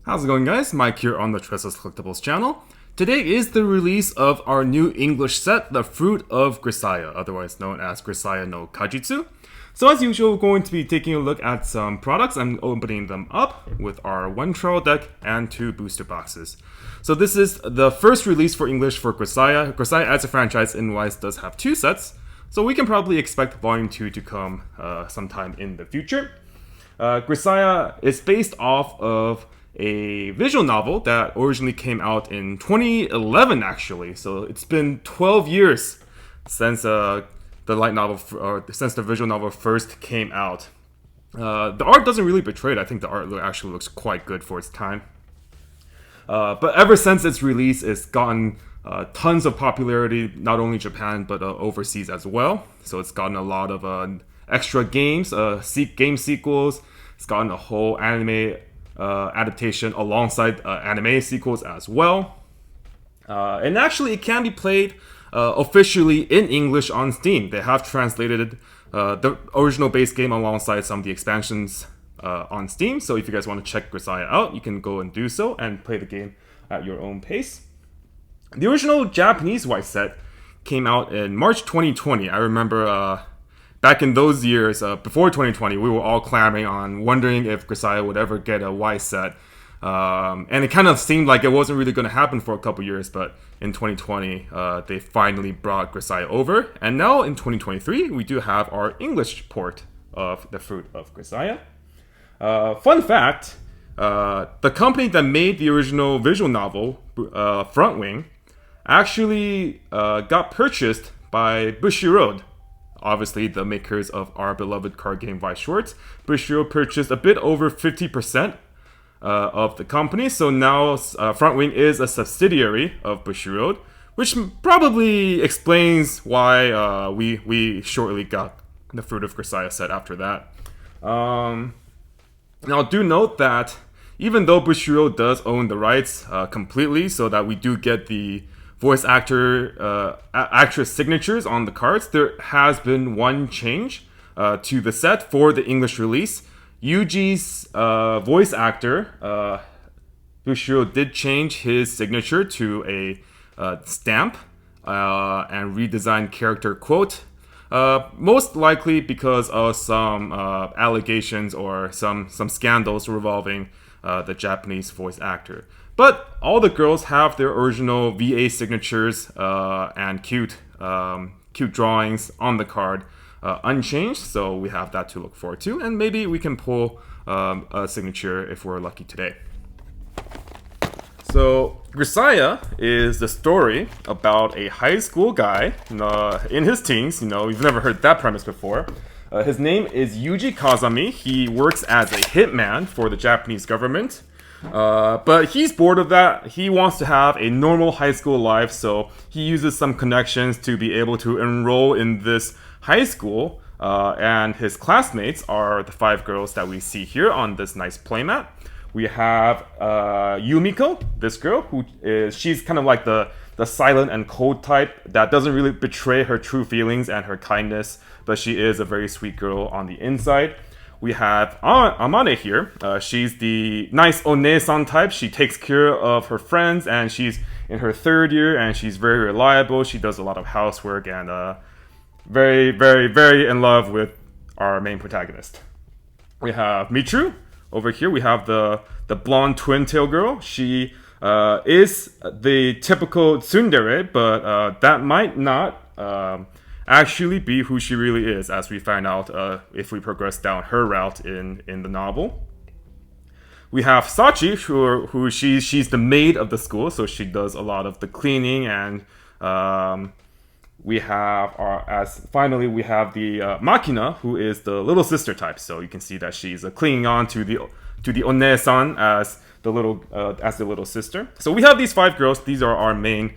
How's it going, guys? Mike here on the Tressa's Collectibles channel. Today is the release of our new English set, The Fruit of Grisaia, otherwise known as Grisaia no Kajitsu. So as usual, we're going to be taking a look at some products and opening them up with our one trial deck and two booster boxes. So this is the first release for English for Grisaia. Grisaia as a franchise in Weiss does have two sets, so we can probably expect Volume 2 to come sometime in the future. Grisaia is based off of a visual novel that originally came out in 2011, actually. So it's been 12 years since the light novel, or since the visual novel first came out. The art doesn't really betray it. I think the art actually looks quite good for its time. But ever since its release, it's gotten tons of popularity, not only Japan, but overseas as well. So it's gotten a lot of extra games, game sequels. It's gotten a whole anime adaptation alongside anime sequels as well. And actually, it can be played officially in English on Steam. They have translated the original base game alongside some of the expansions on Steam. So if you guys want to check Grisaia out, you can go and do so and play the game at your own pace. The original Japanese Weiss set came out in March 2020. I remember back in those years, before 2020, we were all clamoring on wondering if Grisaia would ever get a Weiss set. And it kind of seemed like it wasn't really going to happen for a couple years, but in 2020, they finally brought Grisaia over. And now in 2023, we do have our English port of The Fruit of Grisaia. Fun fact, the company that made the original visual novel, Frontwing, actually got purchased by Bushiroad. Obviously, the makers of our beloved card game Weiss Schwarz. Bushiroad purchased a bit over 50% of the company, so now Frontwing is a subsidiary of Bushiroad, which probably explains why we shortly got the Fruit of Grisaia set after that. Now, do note that even though Bushiroad does own the rights completely, so that we do get the voice actress signatures on the cards, there has been one change to the set for the English release. Yuji's voice actor, Bushiroad, did change his signature to a stamp and redesigned character quote. Most likely because of some allegations or some scandals revolving the Japanese voice actor. But all the girls have their original VA signatures and cute drawings on the card unchanged, so we have that to look forward to, and maybe we can pull a signature if we're lucky today. So Grisaia is the story about a high school guy in his teens. You've never heard that premise before. His name is Yuji Kazami. He works as a hitman for the Japanese government. But he's bored of that. He wants to have a normal high school life, so he uses some connections to be able to enroll in this high school. And his classmates are the 5 girls that we see here on this nice playmat. We have Yumiko, this girl, she's kind of like the silent and cold type that doesn't really betray her true feelings and her kindness, but she is a very sweet girl on the inside. We have Amane here. She's the nice One-san type. She takes care of her friends, and she's in her 3rd year, and she's very reliable. She does a lot of housework, and very, very, very in love with our main protagonist. We have Mitru. Over here, we have the blonde twin-tail girl. She is the typical tsundere, but that might not actually be who she really is, as we find out if we progress down her route in the novel. We have Sachi, who she's the maid of the school, so she does a lot of the cleaning, and we have finally we have the Makina, who is the little sister type. So you can see that she's clinging on to the One-san as the little sister. So we have these 5 girls. These are our main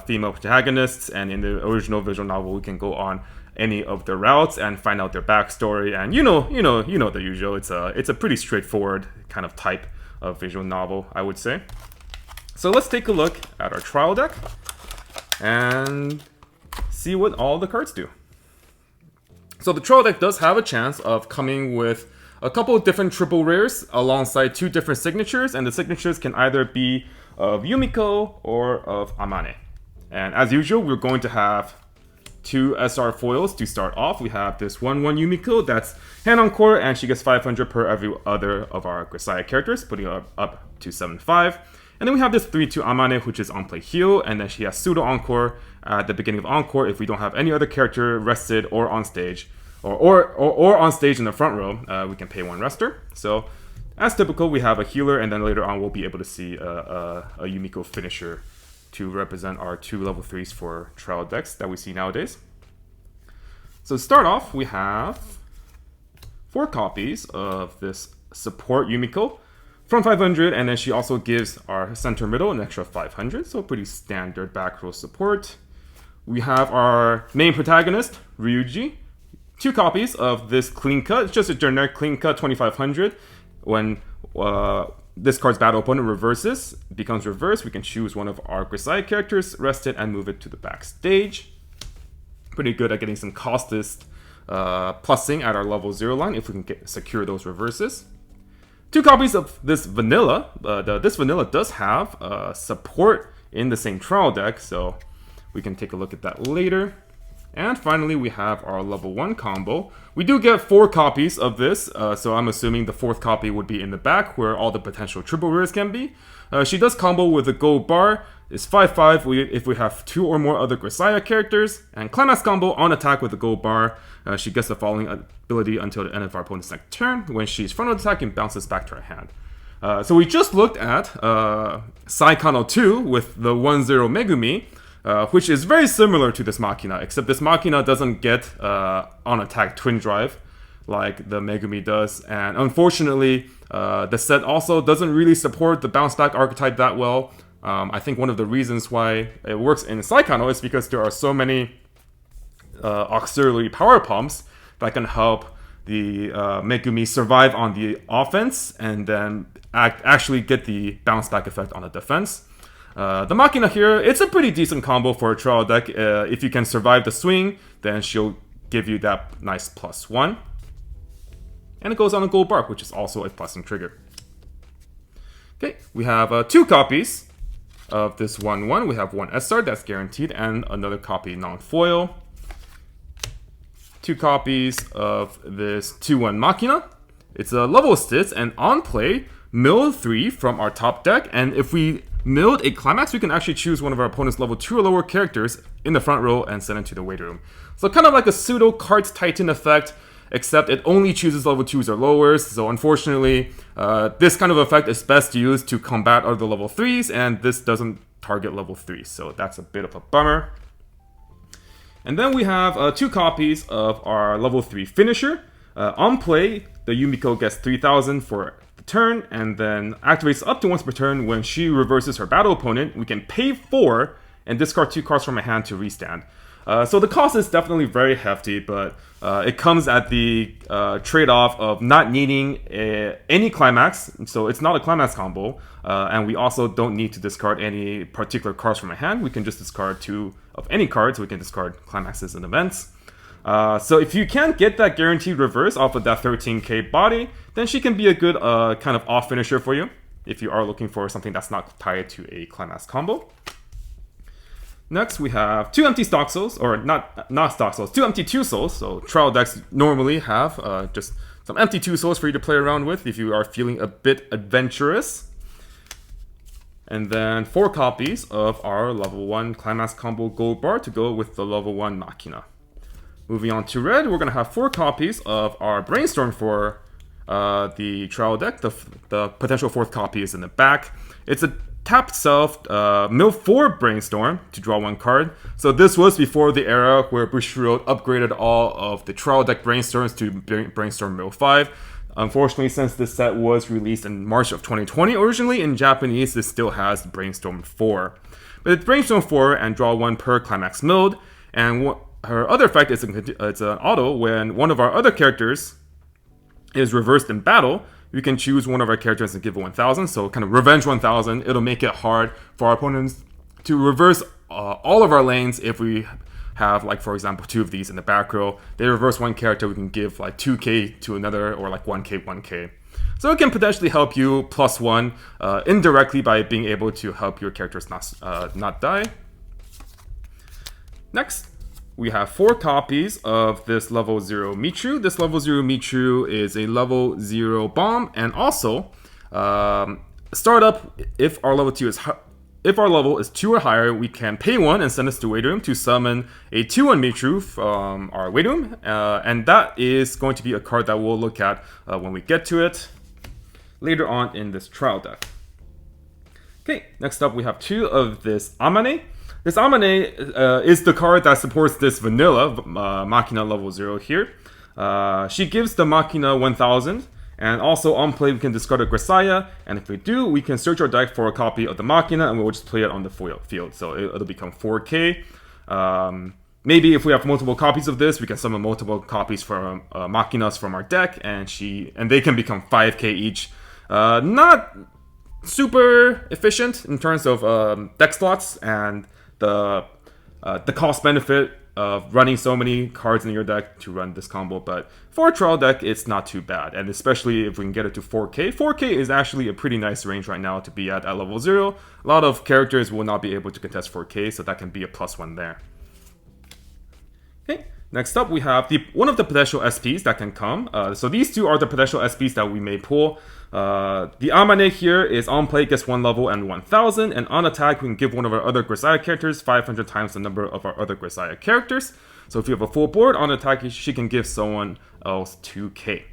female protagonists, and in the original visual novel, we can go on any of their routes and find out their backstory. And you know the usual. It's a pretty straightforward kind of type of visual novel, I would say. So let's take a look at our trial deck and see what all the cards do. So the trial deck does have a chance of coming with a couple of different triple rares alongside 2 different signatures, and the signatures can either be of Yumiko or of Amane. And as usual, we're going to have 2 SR foils to start off. We have this 1/1 Yumiko that's hand on core, and she gets 500 per every other of our Grisaia characters, putting her up to 7/5. And then we have this 3/2 Amane, which is on play heal, and then she has pseudo encore at the beginning of encore if we don't have any other character rested or on stage, or on stage in the front row. We can pay 1 rester. So as typical, we have a healer, and then later on we'll be able to see a Yumiko finisher to represent our 2 level 3s for trial decks that we see nowadays. So to start off, we have 4 copies of this support Yumiko from 500, and then she also gives our center middle an extra 500, so pretty standard back row support. We have our main protagonist, Ryuji, 2 copies of this clean cut. It's just a generic clean cut, 2500. When this card's battle opponent reverses, becomes reversed, we can choose one of our Grisaia characters, rest it, and move it to the backstage. Pretty good at getting some costless plussing at our level 0 line if we can secure those reverses. 2 copies of this vanilla. This vanilla does have support in the same trial deck, so we can take a look at that later. And finally, we have our level 1 combo. We do get 4 copies of this, so I'm assuming the 4th copy would be in the back where all the potential triple rares can be. She does combo with a gold bar. It's 5/5 if we have 2 or more other Grisaia characters. And climax combo on attack with a gold bar. She gets the following ability until the end of our opponent's next turn. When she's front of attack, and bounces back to her hand. So we just looked at Saekano 2 with the 1/0 Megumi. Which is very similar to this Machina, except this Machina doesn't get on attack twin drive like the Megumi does, and unfortunately the set also doesn't really support the bounce back archetype that well. I think one of the reasons why it works in Saekano is because there are so many auxiliary power pumps that can help the Megumi survive on the offense and then actually get the bounce back effect on the defense. The Machina here, it's a pretty decent combo for a trial deck. If you can survive the swing, then she'll give you that nice +1. And it goes on a gold bar, which is also a plussing trigger. Okay, we have 2 copies of this 1/1. We have 1 SR, that's guaranteed, and another copy non-foil. 2 copies of this 2/1 Machina. It's a level 6, and on play, mill 3 from our top deck, and if we milled a climax, we can actually choose one of our opponent's level 2 or lower characters in the front row and send it to the waiting room. So kind of like a pseudo Cards Titan effect, except it only chooses level 2s or lowers. So unfortunately, this kind of effect is best used to combat other level 3s, and this doesn't target level 3s. So that's a bit of a bummer. And then we have 2 copies of our level 3 finisher. On play, the Yumiko gets 3000 for turn, and then activates up to once per turn. When she reverses her battle opponent, we can pay 4 and discard 2 cards from my hand to restand. So the cost is definitely very hefty, but it comes at the trade-off of not needing any climax, so it's not a climax combo, and we also don't need to discard any particular cards from my hand. We can just discard 2 of any cards, so we can discard climaxes and events. So if you can't get that guaranteed reverse off of that 13k body, then she can be a good kind of off finisher for you if you are looking for something that's not tied to a climax combo. Next, we have 2 empty stock souls, or not stock souls, 2 empty 2 souls. So trial decks normally have just some empty 2 souls for you to play around with if you are feeling a bit adventurous. And then 4 copies of our level 1 climax combo gold bar to go with the level 1 Machina. Moving on to red, we're going to have 4 copies of our Brainstorm for the trial deck. The potential 4th copy is in the back. It's a tapped self mill 4 Brainstorm to draw 1 card. So this was before the era where Bushiroad upgraded all of the trial deck Brainstorms to Brainstorm mill 5. Unfortunately, since this set was released in March of 2020 originally, in Japanese, this still has Brainstorm 4. But it's Brainstorm 4 and draw 1 per climax milled, and her other effect is it's an auto. When one of our other characters is reversed in battle, we can choose one of our characters and give it 1000. So kind of revenge 1000. It'll make it hard for our opponents to reverse all of our lanes if we have, like, for example, 2 of these in the back row. They reverse one character, we can give like 2k to another, or like 1k, 1k. So it can potentially help you +1 indirectly by being able to help your characters not die. Next, we have 4 copies of this level 0 Michu. This level 0 Michu is a level 0 bomb, and also startup. If our level 2 or higher, we can pay 1 and send us to Waiting Room to summon a 2/1 Michu from our Waiting Room, and that is going to be a card that we'll look at when we get to it later on in this trial deck. Okay, next up we have 2 of this Amane. This Amane is the card that supports this vanilla Machina level 0 here. She gives the Machina 1000, and also on play we can discard a Grisaia, and if we do, we can search our deck for a copy of the Machina and we'll just play it on the field. So it'll become 4k. Maybe if we have multiple copies of this, we can summon multiple copies from Machinas from our deck, and they can become 5k each. Not super efficient in terms of deck slots and the cost benefit of running so many cards in your deck to run this combo, but for a trial deck it's not too bad, and especially if we can get it to 4k. 4k is actually a pretty nice range right now to be at level 0. A lot of characters will not be able to contest 4k, so that can be a +1 there. Okay, next up we have one of the potential SPs that can come. So these 2 are the potential SPs that we may pull. The Amane here is on play, gets 1 level and 1000, and on attack we can give one of our other Grisaia characters 500 times the number of our other Grisaia characters. So if you have a full board, on attack she can give someone else 2k.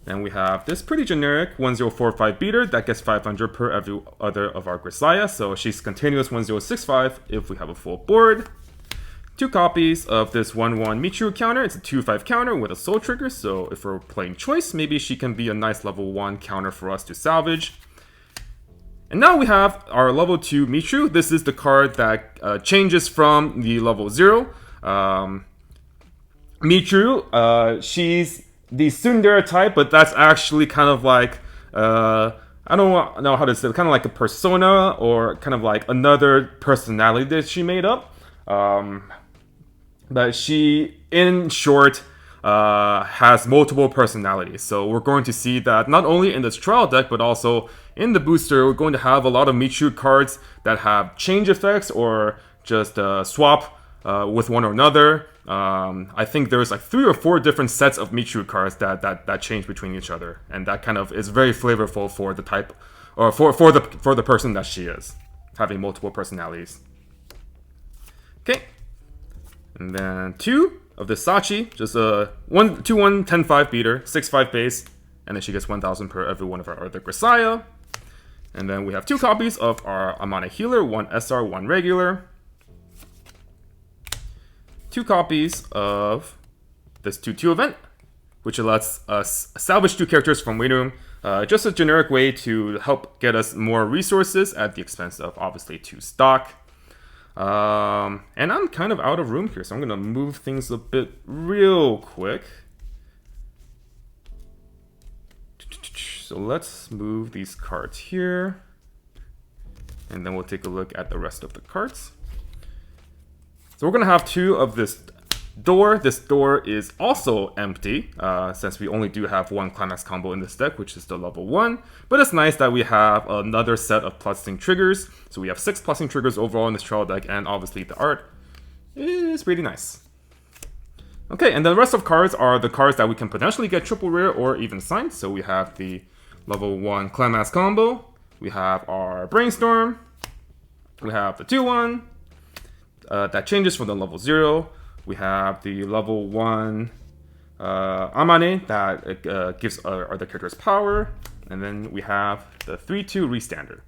Then we have this pretty generic 1045 beater that gets 500 per every other of our Grisaia, so she's continuous 1065 if we have a full board. 2 copies of this 1/1 Michu counter. It's a 2/5 counter with a soul trigger, so if we're playing choice, maybe she can be a nice level 1 counter for us to salvage. And now we have our level 2 Michu. This is the card that changes from the level 0. Michu, she's the tsundere type, but that's actually kind of like, I don't know how to say it, kind of like a persona, or kind of like another personality that she made up. But she, in short, has multiple personalities. So we're going to see that not only in this trial deck, but also in the booster, we're going to have a lot of Michu cards that have change effects or just swap with one or another. I think there's like 3 or 4 different sets of Michu cards that change between each other, and that kind of is very flavorful for the type, or for the person that she is, having multiple personalities. Okay. And then 2 of the Sachi, just a 2/1 10/5 beater, 6/5 base, and then she gets 1000 per every one of our other Grisaia. And then we have 2 copies of our Amane healer, 1 SR, 1 regular. 2 copies of this 2/2 event, which lets us salvage 2 characters from Waiting Room. Just a generic way to help get us more resources at the expense of obviously 2 stock. And I'm kind of out of room here, so I'm gonna move things a bit real quick. So let's move these cards here, and then we'll take a look at the rest of the cards. So we're gonna have 2 of this door. This door is also empty, since we only do have 1 climax combo in this deck, which is the level 1. But it's nice that we have another set of plussing triggers. So we have 6 plussing triggers overall in this trial deck, and obviously the art is pretty nice. Okay, and the rest of cards are the cards that we can potentially get triple rare or even signed. So we have the level 1 climax combo. We have our Brainstorm. We have the 2/1 that changes from the level 0. We have the level 1 Amane that gives our other characters power. And then we have the 3/2 Restander.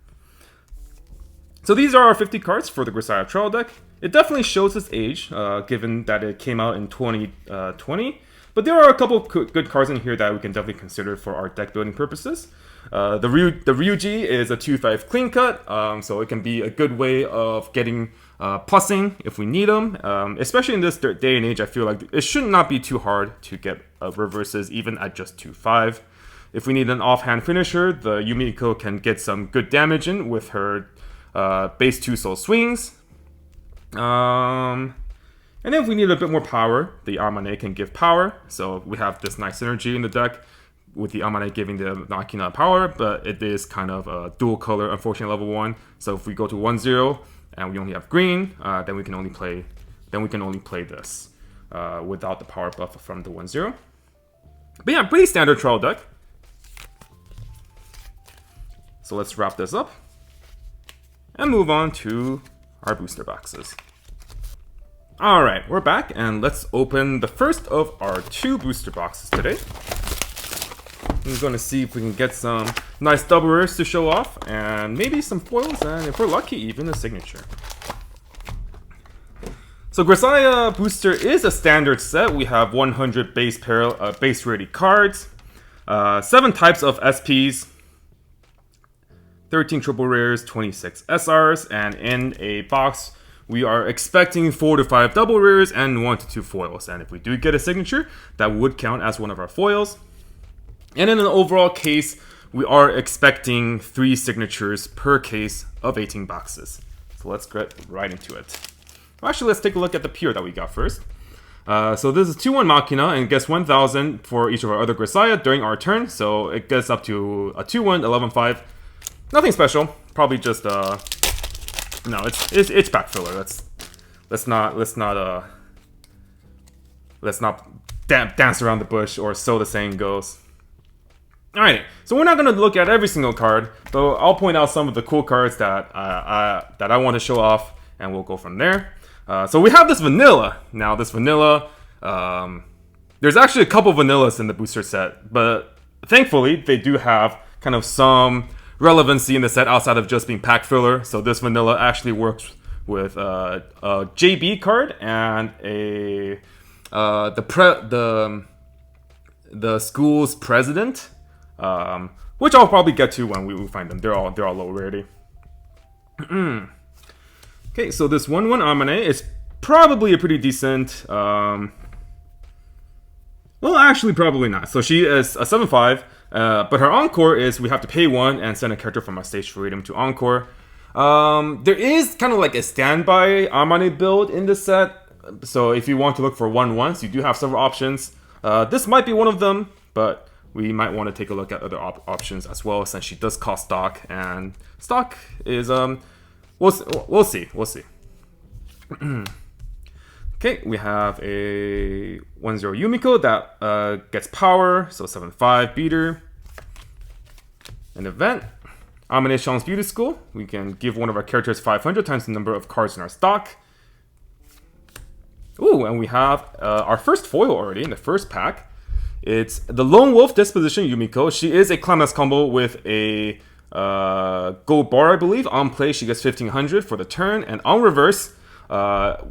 So these are our 50 cards for the Grisaia trial deck. It definitely shows its age, given that it came out in 2020. But there are a couple good cards in here that we can definitely consider for our deck building purposes. The Ryuji is a 2/5 clean cut, so it can be a good way of getting plussing if we need them. Especially in this day and age, I feel like it should not be too hard to get reverses even at just 2/5. If we need an offhand finisher, the Yumiko can get some good damage in with her base 2 soul swings. And then if we need a bit more power, the Amane can give power. So we have this nice synergy in the deck with the Amane giving the Machina power, but it is kind of a dual color, unfortunately, level 1. So if we go to 1-0 and we only have green, then we can only play this without the power buff from the 1-0. But yeah, pretty standard trial deck. So let's wrap this up and move on to our booster boxes. Alright, we're back, and let's open the first of our 2 booster boxes today. I'm going to see if we can get some nice double rares to show off, and maybe some foils, and if we're lucky, even a signature. So Grisaia booster is a standard set. We have 100 base rarity cards, 7 types of SPs, 13 triple rares, 26 SRs, and in a box we are expecting 4 to 5 double rares and 1 to 2 foils. And if we do get a signature, that would count as one of our foils. And in an overall case, we are expecting 3 signatures per case of 18 boxes. So let's get right into it. Actually, let's take a look at the pure that we got first. So this is 2-1 Machina, and it gets 1,000 for each of our other Grisaia during our turn. So it gets up to a 2-1, 11-5. Nothing special. Probably just no, it's pack filler. Let's not dance around the bush, or so the saying goes. Alright, so we're not gonna look at every single card, but I'll point out some of the cool cards that I want to show off, and we'll go from there. So we have this vanilla. Now this vanilla, there's actually a couple vanillas in the booster set, but thankfully they do have kind of some relevancy in the set outside of just being pack filler. So this vanilla actually works with a JB card and the school's president, which I'll probably get to when we find them. They're all low rarity. Okay, so this 1-1 Amane is probably a pretty decent. Well, actually, probably not. So she is a 7-5. But her Encore is we have to pay 1 and send a character from our stage freedom to Encore. There is kind of like a standby Amane build in this set. So if you want to look for 1-1s, you do have several options. This might be one of them, but we might want to take a look at other options as well, since she does cost stock, and stock is we'll see. Okay, we have a 1-0 Yumiko that gets power, so 7-5 beater. An event, Amane Sean's Beauty School. We can give one of our characters 500 times the number of cards in our stock. Ooh, and we have our first foil already in the first pack. It's the Lone Wolf Disposition Yumiko. She is a Climax combo with a gold bar, I believe. On play, she gets 1500 for the turn, and on reverse,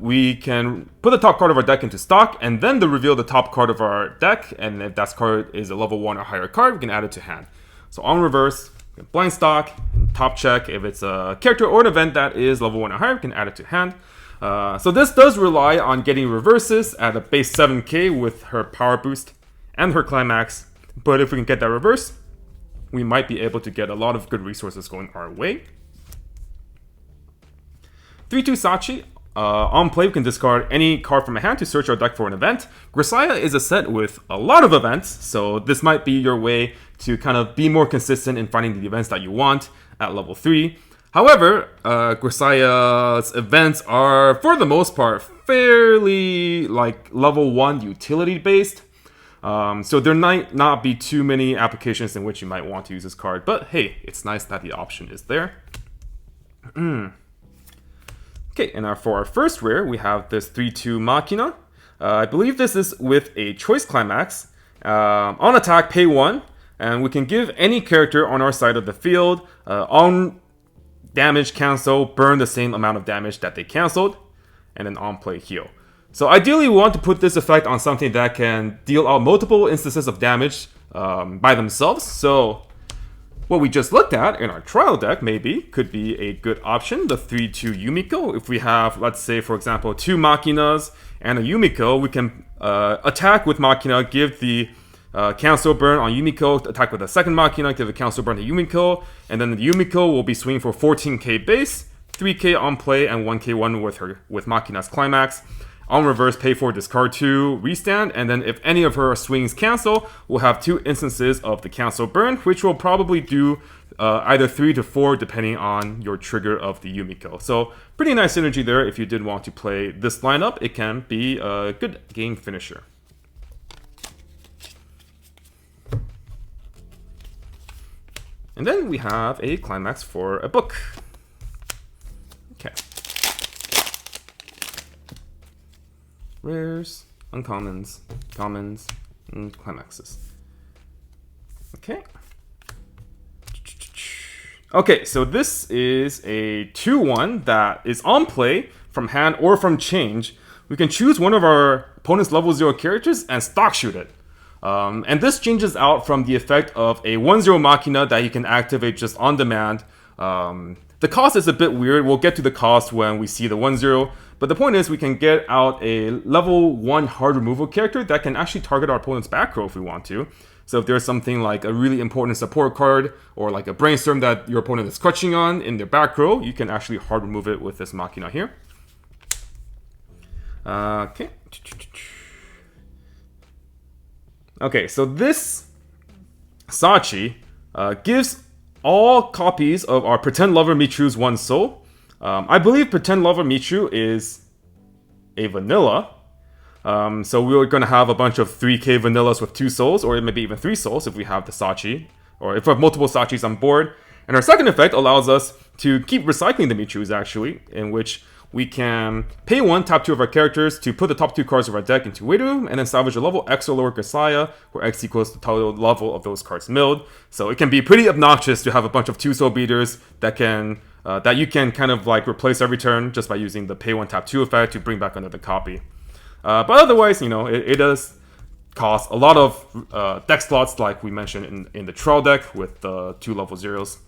we can put the top card of our deck into stock, and then reveal the top card of our deck, and if that card is a level 1 or higher card, we can add it to hand. So on reverse, we can blind stock, and top check. If it's a character or an event that is level 1 or higher, we can add it to hand. So this does rely on getting reverses at a base 7k with her power boost and her climax, but if we can get that reverse, we might be able to get a lot of good resources going our way. 3-2 Sachi. On play, we can discard any card from a hand to search our deck for an event. Grisaia is a set with a lot of events, so this might be your way to kind of be more consistent in finding the events that you want at level 3. However, Grisaia's events are, for the most part, fairly like level 1 utility based. So there might not be too many applications in which you might want to use this card, but hey, it's nice that the option is there. Okay, and for our first rare, we have this 3-2 Machina. I believe this is with a Choice Climax. On attack, pay 1, and we can give any character on our side of the field on damage cancel, burn the same amount of damage that they canceled, and then on play heal. So ideally, we want to put this effect on something that can deal out multiple instances of damage by themselves. So what we just looked at in our trial deck maybe could be a good option, the 3-2 Yumiko. If we have, let's say, for example, 2 Machinas and a Yumiko, we can attack with Machina, give the cancel burn on Yumiko, attack with a second Machina, give a cancel burn to Yumiko, and then the Yumiko will be swinging for 14k base, 3k on play and 1k1 with Machina's Climax. On reverse, pay 4, discard 2, restand, and then if any of her swings cancel, we'll have 2 instances of the cancel burn, which will probably do either 3 to 4 depending on your trigger of the Yumiko. So pretty nice synergy there. If you did want to play this lineup, it can be a good game finisher. And then we have a climax for a book. Okay. Rares, uncommons, commons, and climaxes. Okay. Okay, so this is a 2-1 that is on play from hand or from change. We can choose one of our opponent's level 0 characters and stock shoot it. And this changes out from the effect of a 1-0 Machina that you can activate just on demand. The cost is a bit weird. We'll get to the cost when we see the 1-0. But the point is we can get out a level 1 hard removal character that can actually target our opponent's back row if we want to. So if there's something like a really important support card or like a brainstorm that your opponent is clutching on in their back row, you can actually hard remove it with this Machina here. Okay. Okay, so this Sachi gives all copies of our Pretend Lover Michu's 1 soul. I believe Pretend Lover Michu is a vanilla. So we're going to have a bunch of 3k vanillas with 2 souls, or maybe even 3 souls if we have the Sachi, or if we have multiple Sachis on board. And our second effect allows us to keep recycling the Michus, actually, in which we can pay 1, tap 2 of our characters to put the top 2 cards of our deck into waiting room, and then salvage a level X or lower Grisaia, where X equals the total level of those cards milled. So it can be pretty obnoxious to have a bunch of 2 soul beaters that can that you can kind of like replace every turn just by using the pay 1, tap 2 effect to bring back another copy. But otherwise, you know, it does cost a lot of deck slots, like we mentioned in the Troll deck with the 2 level 0s.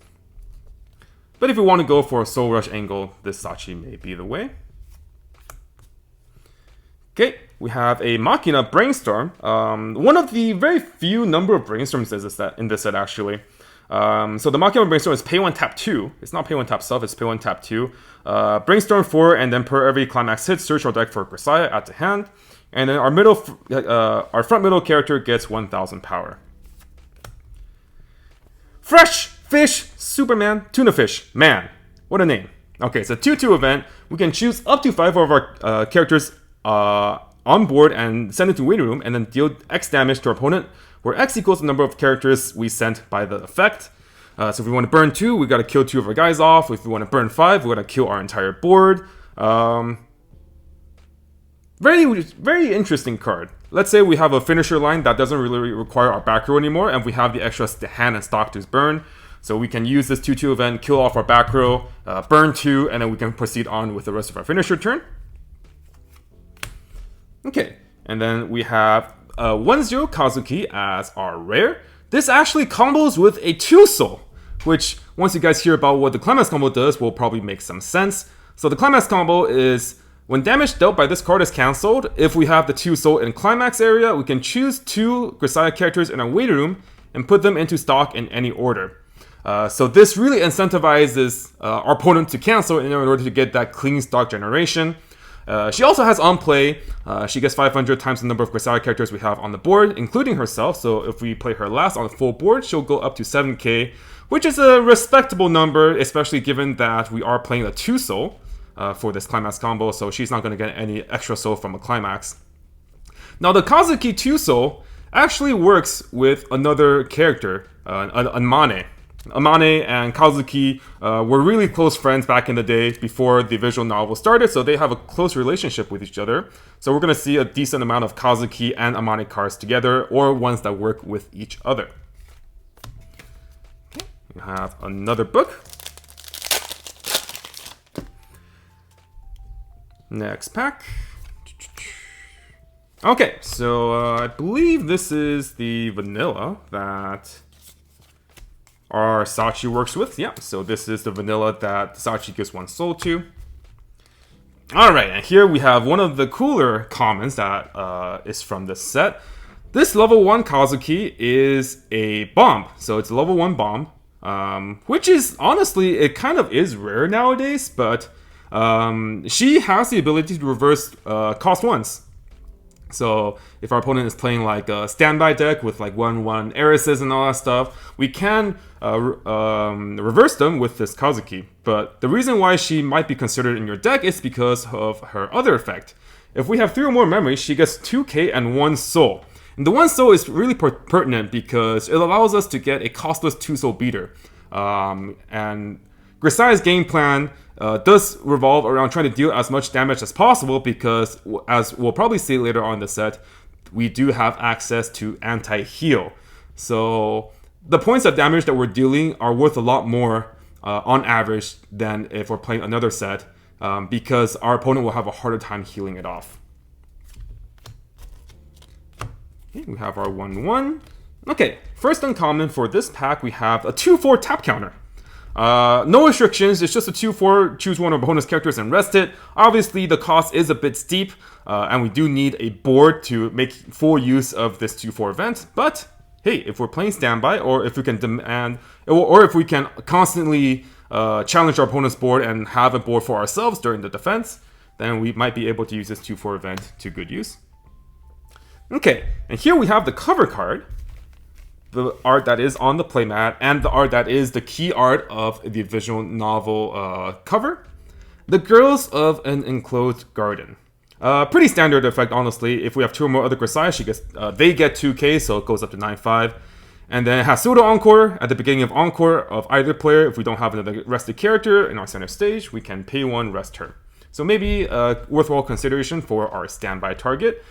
But if you want to go for a Soul Rush angle, this Sachi may be the way. Okay, we have a Machina Brainstorm. One of the very few number of Brainstorms in this set, actually. So the Machina Brainstorm is pay 1, tap 2. It's not pay 1, tap self, it's pay 1, tap 2. Brainstorm 4, and then per every climax hit, search our deck for Grisaia at the hand. And then our front middle character gets 1000 power. Fresh Fish Superman Tuna Fish. Man, what a name. Okay, it's a 2-2 event. We can choose up to 5 of our characters on board and send it to waiting room, and then deal X damage to our opponent, where X equals the number of characters we sent by the effect. So if we want to burn 2, we got to kill 2 of our guys off. If we want to burn 5, we got to kill our entire board. Very interesting card. Let's say we have a finisher line that doesn't really require our back row anymore, and we have the extra hand and stock to burn. So we can use this 2-2 event, kill off our back row, burn 2, and then we can proceed on with the rest of our finisher turn. Okay, and then we have 1-0 Kazuki as our rare. This actually combos with a 2 soul, which once you guys hear about what the Climax combo does will probably make some sense. So the Climax combo is when damage dealt by this card is cancelled, if we have the 2 soul in Climax area, we can choose 2 Grisaia characters in our waiting room and put them into stock in any order. So this really incentivizes our opponent to cancel in order to get that clean stock generation. She also has on play, she gets 500 times the number of Grisaia characters we have on the board, including herself. So if we play her last on the full board, she'll go up to 7k, which is a respectable number, especially given that we are playing a 2 soul for this Climax combo, so she's not going to get any extra soul from a Climax. Now the Kazuki 2 soul actually works with another character, Amane. Amane and Kazuki were really close friends back in the day before the visual novel started, so they have a close relationship with each other. So we're going to see a decent amount of Kazuki and Amane cards together, or ones that work with each other. Okay, we have another book. Next pack. Okay, so I believe this is the vanilla that our Sachi works with. Yeah, so this is the vanilla that Sachi gives 1 soul to. Alright, and here we have one of the cooler commons that is from this set. This level 1 Kazuki is a bomb. So it's a level 1 bomb. which is honestly, it kind of is rare nowadays, but she has the ability to reverse cost ones. So if our opponent is playing like a standby deck with like 1/1 heiresses and all that stuff, we can reverse them with this Kazuki. But the reason why she might be considered in your deck is because of her other effect. If we have 3 or more memories, she gets 2k and 1 soul. And the 1 soul is really pertinent because it allows us to get a costless 2 soul beater. And Grisaia's game plan does revolve around trying to deal as much damage as possible because, as we'll probably see later on in the set, we do have access to anti-heal. So the points of damage that we're dealing are worth a lot more on average than if we're playing another set because our opponent will have a harder time healing it off. Okay, we have our 1/1. Okay, first uncommon for this pack, we have a 2/4 tap counter. No restrictions, it's just a 2/4, choose one of opponent's characters and rest it. Obviously, the cost is a bit steep, and we do need a board to make full use of this 2/4 event. But, hey, if we're playing standby, or if we can demand, or if we can constantly challenge our opponent's board and have a board for ourselves during the defense, then we might be able to use this 2/4 event to good use. Okay, and here we have the cover card. The art that is on the playmat, and the art that is the key art of the visual novel cover. The Girls of an Enclosed Garden. Pretty standard effect, honestly. If we have 2 or more other Grisaia, they get 2k, so it goes up to 9/5. And then it has pseudo encore at the beginning of encore of either player. If we don't have another rested character in our center stage, we can pay 1 rest turn. So maybe a worthwhile consideration for our standby target.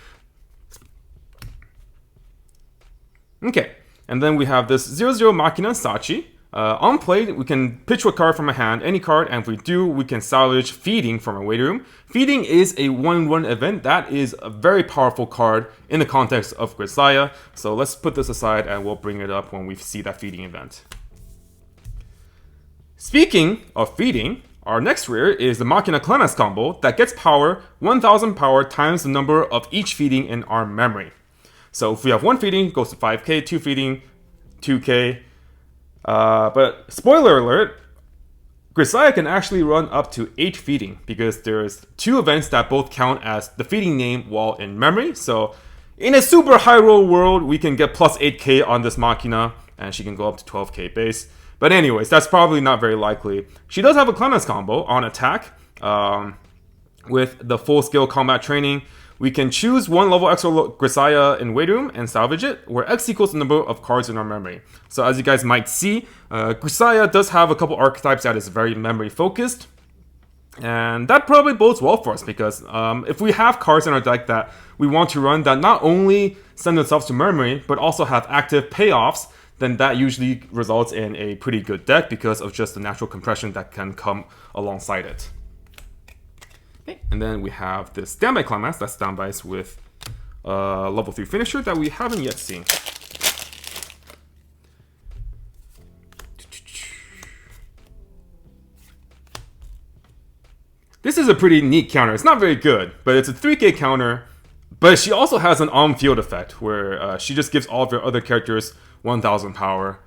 Okay. And then we have this 0/0 Machina Sachi. On play, we can pitch a card from a hand, any card, and if we do, we can salvage Feeding from our waiting room. Feeding is a 1/1 event. That is a very powerful card in the context of Grisaia. So let's put this aside and we'll bring it up when we see that Feeding event. Speaking of Feeding, our next rare is the Machina Climax combo that gets power, 1000 power times the number of each Feeding in our memory. So if we have 1 Feeding, it goes to 5k, 2 Feeding, 2k. But spoiler alert, Grisaia can actually run up to 8 Feeding because there's 2 events that both count as the Feeding name while in memory. So in a super high roll world, we can get plus 8k on this Machina, and she can go up to 12k base. But anyways, that's probably not very likely. She does have a Climax combo on attack with the full skill combat training. We can choose 1 level extra Grisaia in waiting room and salvage it, where X equals the number of cards in our memory. So as you guys might see, Grisaia does have a couple archetypes that is very memory focused. And that probably bodes well for us because if we have cards in our deck that we want to run that not only send themselves to memory, but also have active payoffs, then that usually results in a pretty good deck because of just the natural compression that can come alongside it. Okay, and then we have this Standby Climax that standbys with level 3 finisher that we haven't yet seen. This is a pretty neat counter. It's not very good, but it's a 3k counter. But she also has an on-field effect where she just gives all of her other characters 1000 power.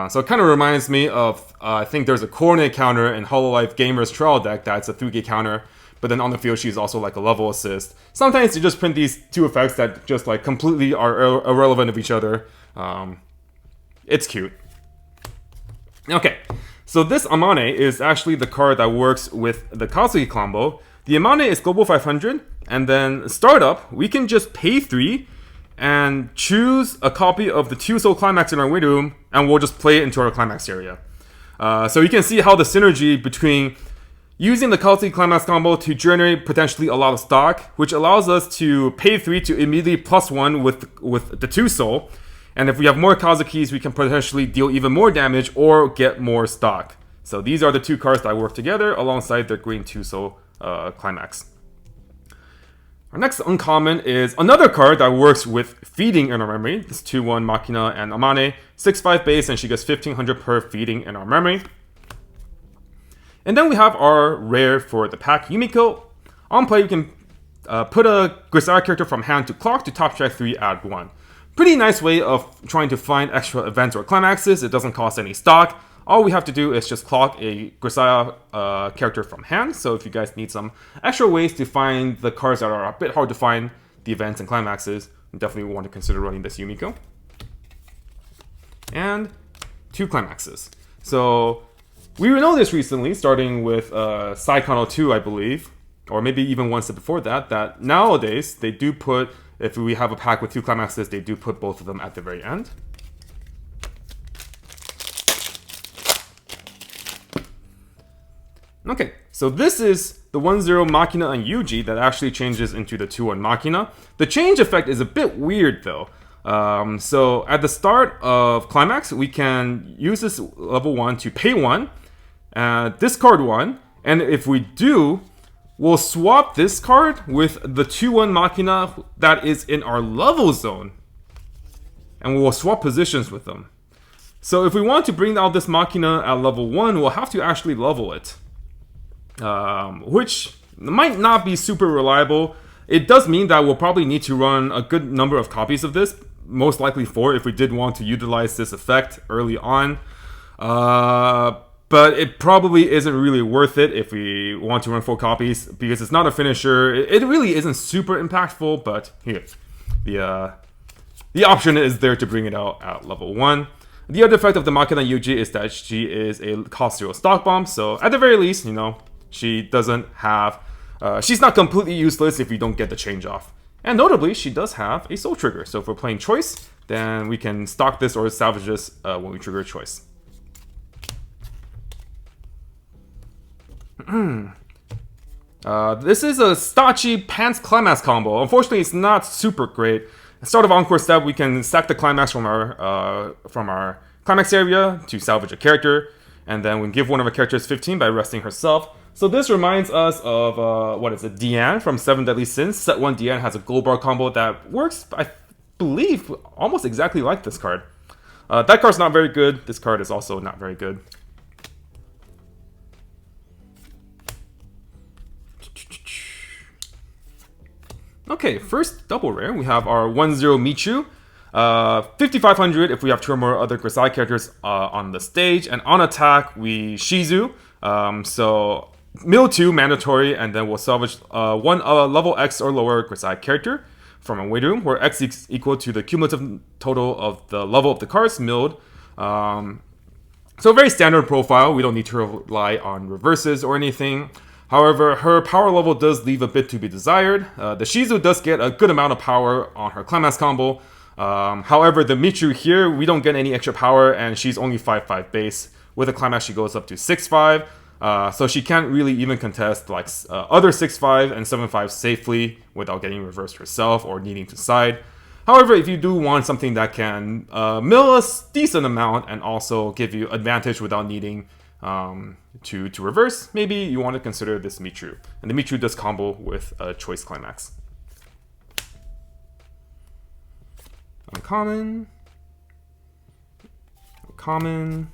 So it kind of reminds me of, I think there's a coordinate counter in Hololive Gamer's Trial deck that's a 3k counter. But then on the field, she's also like a level assist. Sometimes you just print these 2 effects that just like completely are irrelevant of each other. It's cute. Okay, so this Amane is actually the card that works with the Kazuki combo. The Amane is global 500, and then startup, we can just pay 3 and choose a copy of the 2 soul climax in our waiting room, and we'll just play it into our climax area. So you can see how the synergy between using the Kazuki Climax combo to generate potentially a lot of stock, which allows us to pay 3 to immediately +1 with the 2 soul. And if we have more Kazukis, we can potentially deal even more damage or get more stock. So these are the 2 cards that work together alongside the green 2 soul Climax. Our next uncommon is another card that works with Feeding in our memory. This 2/1 Machina and Amane, 6/5 base, and she gets 1500 per Feeding in our memory. And then we have our rare for the pack, Yumiko. On play, we can put a Grisaia character from hand to clock to top check 3, add 1. Pretty nice way of trying to find extra events or climaxes. It doesn't cost any stock. all we have to do is just clock a Grisaia character from hand. So if you guys need some extra ways to find the cards that are a bit hard to find, the events and climaxes, you definitely want to consider running this Yumiko. And 2 climaxes. So we know this recently, starting with Saekano 2, I believe, or maybe even one step before that, that nowadays they do put, if we have a pack with 2 climaxes, they do put both of them at the very end. Okay, so this is the 1-0 Machina and Yuji that actually changes into the 2-1 Machina. The change effect is a bit weird though. So at the start of Climax, we can use this level 1 to pay 1, discard 1, and if we do, we'll swap this card with the 2-1 Machina that is in our level zone. And we'll swap positions with them. So if we want to bring out this Machina at level 1, we'll have to actually level it. Which might not be super reliable. It does mean that we'll probably need to run a good number of copies of this, most likely 4 if we did want to utilize this effect early on. But it probably isn't really worth it if we want to run 4 copies, because it's not a finisher. It really isn't super impactful, but here, the option is there to bring it out at level 1. The other effect of the Machina Yuji is that she is a cost 0 stock bomb, so at the very least, you know, she doesn't have... she's not completely useless if we don't get the change off. And notably, she does have a soul trigger, so if we're playing choice, then we can stock this or salvage this when we trigger choice. This is a Stachi Pants Climax combo. Unfortunately, it's not super great. At the start of Encore step, we can sack the Climax from our Climax area to salvage a character, and then we can give one of our characters 15 by resting herself. So this reminds us of, what is it, Diane from 7 Deadly Sins. Set 1 Diane has a gold bar combo that works, I believe, almost exactly like this card. That card's not very good. This card is also not very good. Okay, first double rare, we have our 1-0 Michu. 5500 if we have 2 or more other Grisaia characters on the stage. And on attack, we Shizu. So mill 2 mandatory, and then we'll salvage one level X or lower Grisaia character from a waiting room, where X is equal to the cumulative total of the level of the cards milled. So very standard profile. We don't need to rely on reverses or anything. However, her power level does leave a bit to be desired. The Shizu does get a good amount of power on her Climax combo. However, the Michu here, we don't get any extra power, and she's only 5-5 base. With a Climax, she goes up to 6-5. So she can't really even contest like other 6-5 and 7-5 safely without getting reversed herself or needing to side. However, if you do want something that can mill a decent amount and also give you advantage without needing to reverse, maybe you want to consider this Michu. And the Michu does combo with a choice Climax. Uncommon. Common.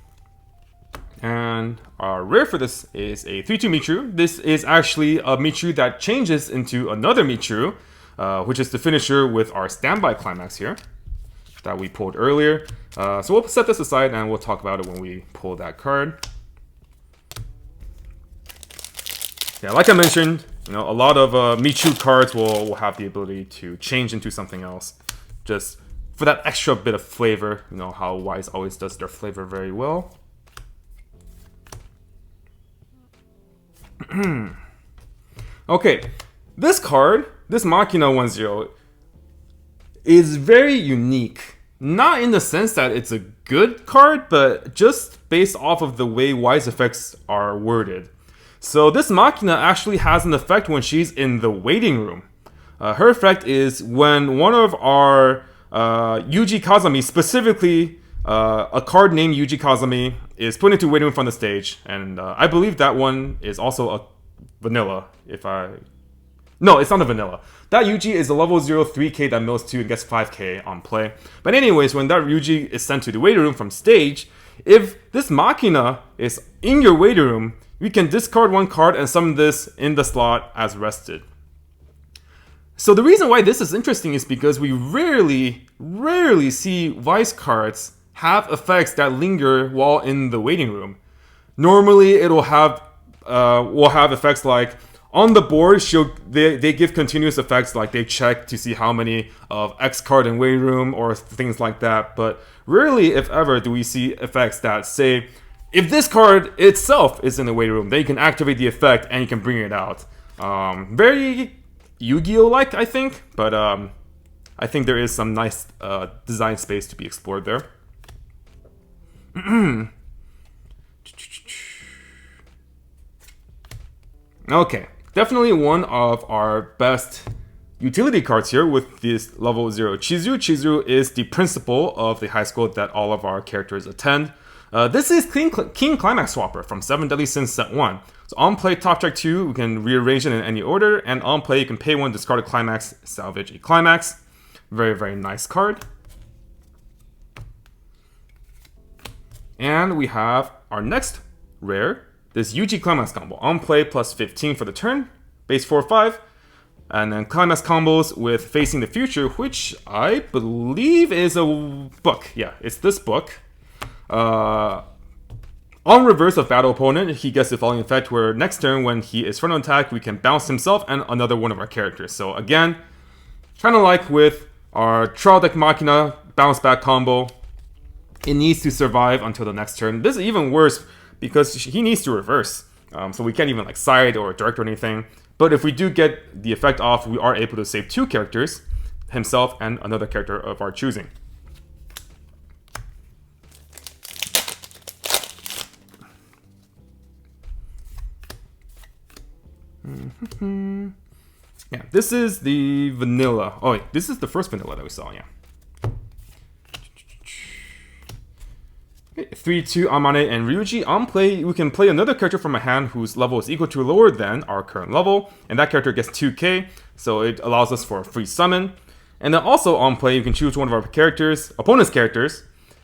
And our rare for this is a 3-2 Michu. This is actually a Michu that changes into another Michu, which is the finisher with our standby Climax here that we pulled earlier. So we'll set this aside and we'll talk about it when we pull that card. Yeah, like I mentioned, you know, a lot of Michu cards will have the ability to change into something else, just for that extra bit of flavor. You know how Weiss always does their flavor very well. Okay, this card, this Machina 1-0, is very unique. Not in the sense that it's a good card, but just based off of the way Weiss effects are worded. So this Machina actually has an effect when she's in the waiting room. Her effect is when one of our Yuji Kazami, specifically a card named Yuji Kazami, is put into waiting room from the stage. And I believe that one is also a vanilla, No, it's not a vanilla. That Yuji is a level 0 3k that mills 2 and gets 5k on play. But anyways, when that Yuji is sent to the waiting room from stage, if this Machina is in your waiting room, we can discard one card and summon this in the slot as rested. So the reason why this is interesting is because we rarely see Weiss cards have effects that linger while in the waiting room. Normally, it'll have will have effects like on the board. They give continuous effects, like they check to see how many of X card in waiting room or things like that. But rarely, if ever, do we see effects that say, if this card itself is in the waiting room, then you can activate the effect and you can bring it out. Very Yu-Gi-Oh! Like, I think, but I think there is some nice design space to be explored there. Okay, definitely one of our best utility cards here with this level 0 Chizuru. Chizuru is the principal of the high school that all of our characters attend. This is King Climax Swapper from 7 Deadly Sins Set 1. So on play, top check 2, we can rearrange it in any order, and on play, you can pay 1, discard a Climax, salvage a Climax. Very, very nice card. And we have our next rare, this Yuji Climax combo. On play, plus 15 for the turn, base 4/5. And then Climax combos with Facing the Future, which I believe is a book. Yeah, it's this book. On reverse of battle opponent, he gets the following effect where next turn when he is front on attack, we can bounce himself and another one of our characters. So again, kind of like with our Trial Deck Machina bounce back combo, it needs to survive until the next turn. This is even worse because he needs to reverse. So we can't even like side or direct or anything. But if we do get the effect off, we are able to save 2 characters, himself and another character of our choosing. Yeah, this is the vanilla. Oh, wait, this is the first vanilla that we saw, yeah. 3/2 Amane and Ryuji. On play, we can play another character from a hand whose level is equal to or lower than our current level, and that character gets 2k, so it allows us for a free summon. And then also on play, you can choose one of our characters, opponent's characters,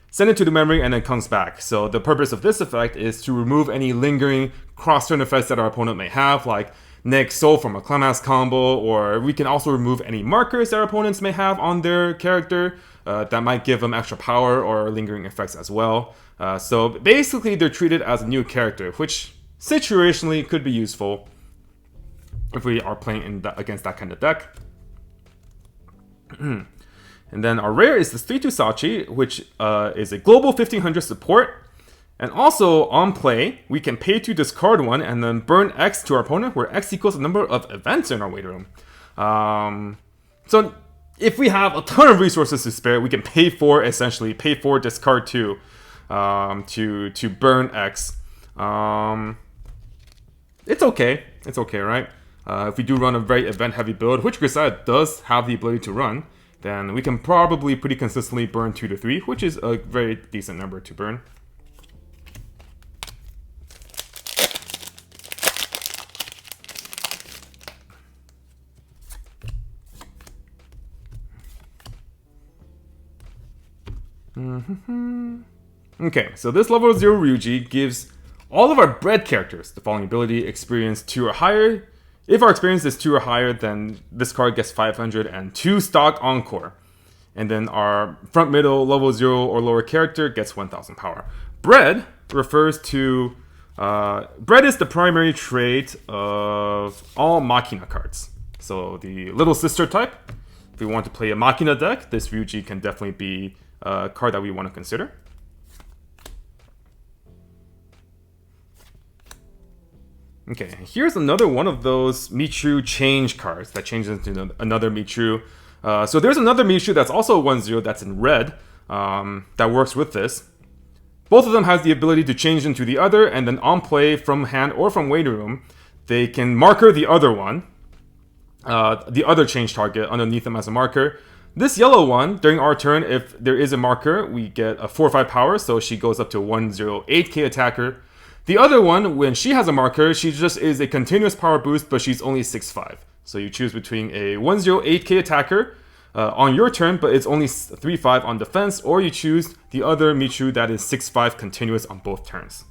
send it to the memory, and then comes back. So the purpose of this effect is to remove any lingering cross-turn effects that our opponent may have, like Next Soul from a Climax combo, or we can also remove any markers that our opponents may have on their character that might give them extra power or lingering effects as well. So basically, they're treated as a new character, which situationally could be useful if we are playing against that kind of deck. And then our rare is this 3/2 Sachi, which is a global 1500 support. And also, on play, we can pay to discard 1 and then burn X to our opponent, where X equals the number of events in our waiting room. So if we have a ton of resources to spare, we can pay for, essentially, pay for discard 2 to burn X. It's okay. It's okay, right? If we do run a very event-heavy build, which Grisaia does have the ability to run, then we can probably pretty consistently burn 2 to 3, which is a very decent number to burn. Okay, so this level 0 Ryuji gives all of our bred characters the following ability: experience 2 or higher. If our experience is 2 or higher, then this card gets 500 and 2 stock encore. And then our front middle level 0 or lower character gets 1000 power. Bred refers to bred is the primary trait of all Machina cards. So the little sister type. If we want to play a Machina deck, this Ryuji can definitely be a card that we want to consider. Okay, here's another one of those Michu change cards that changes into another Michu. So there's another Michu that's also 1/0 that's in red that works with this. Both of them has the ability to change into the other, and then on play from hand or from waiting room, they can marker the other one, the other change target underneath them as a marker. This yellow one, during our turn, if there is a marker, we get a 4/5 power, so she goes up to 108k attacker. The other one, when she has a marker, she just is a continuous power boost, but she's only 6/5. So you choose between a 108k attacker on your turn, but it's only 3/5 on defense, or you choose the other Michu that is 6/5 continuous on both turns.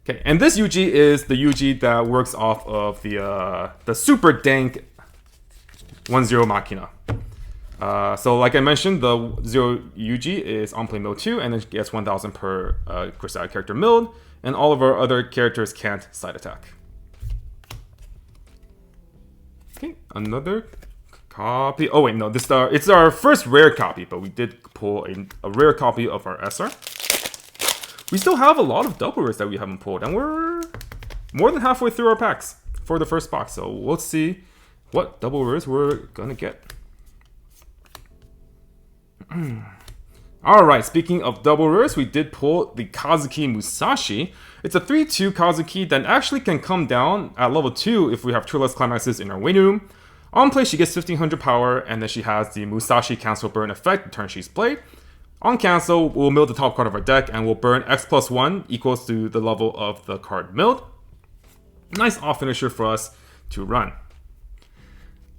Okay, and this Yuji is the Yuji that works off of the super dank 1/0 Machina. So like I mentioned, the 0 Yuji is on play mode 2, and it gets 1000 per Grisaia character milled, and all of our other characters can't side attack. Okay, another copy. Oh wait, no, this it's our first rare copy, but we did pull a rare copy of our SR. We still have a lot of double rares that we haven't pulled, and we're more than halfway through our packs for the first box. So we'll see what double rares we're gonna get. Alright, speaking of double rares, we did pull the Kazuki Musashi. It's a 3/2 Kazuki that actually can come down at level 2 if we have 2 less climaxes in our waiting room. On play, she gets 1500 power, and then she has the Musashi cancel burn effect the turn she's played. On cancel, we'll mill the top card of our deck, and we'll burn X+1 equals to the level of the card milled. Nice off finisher for us to run.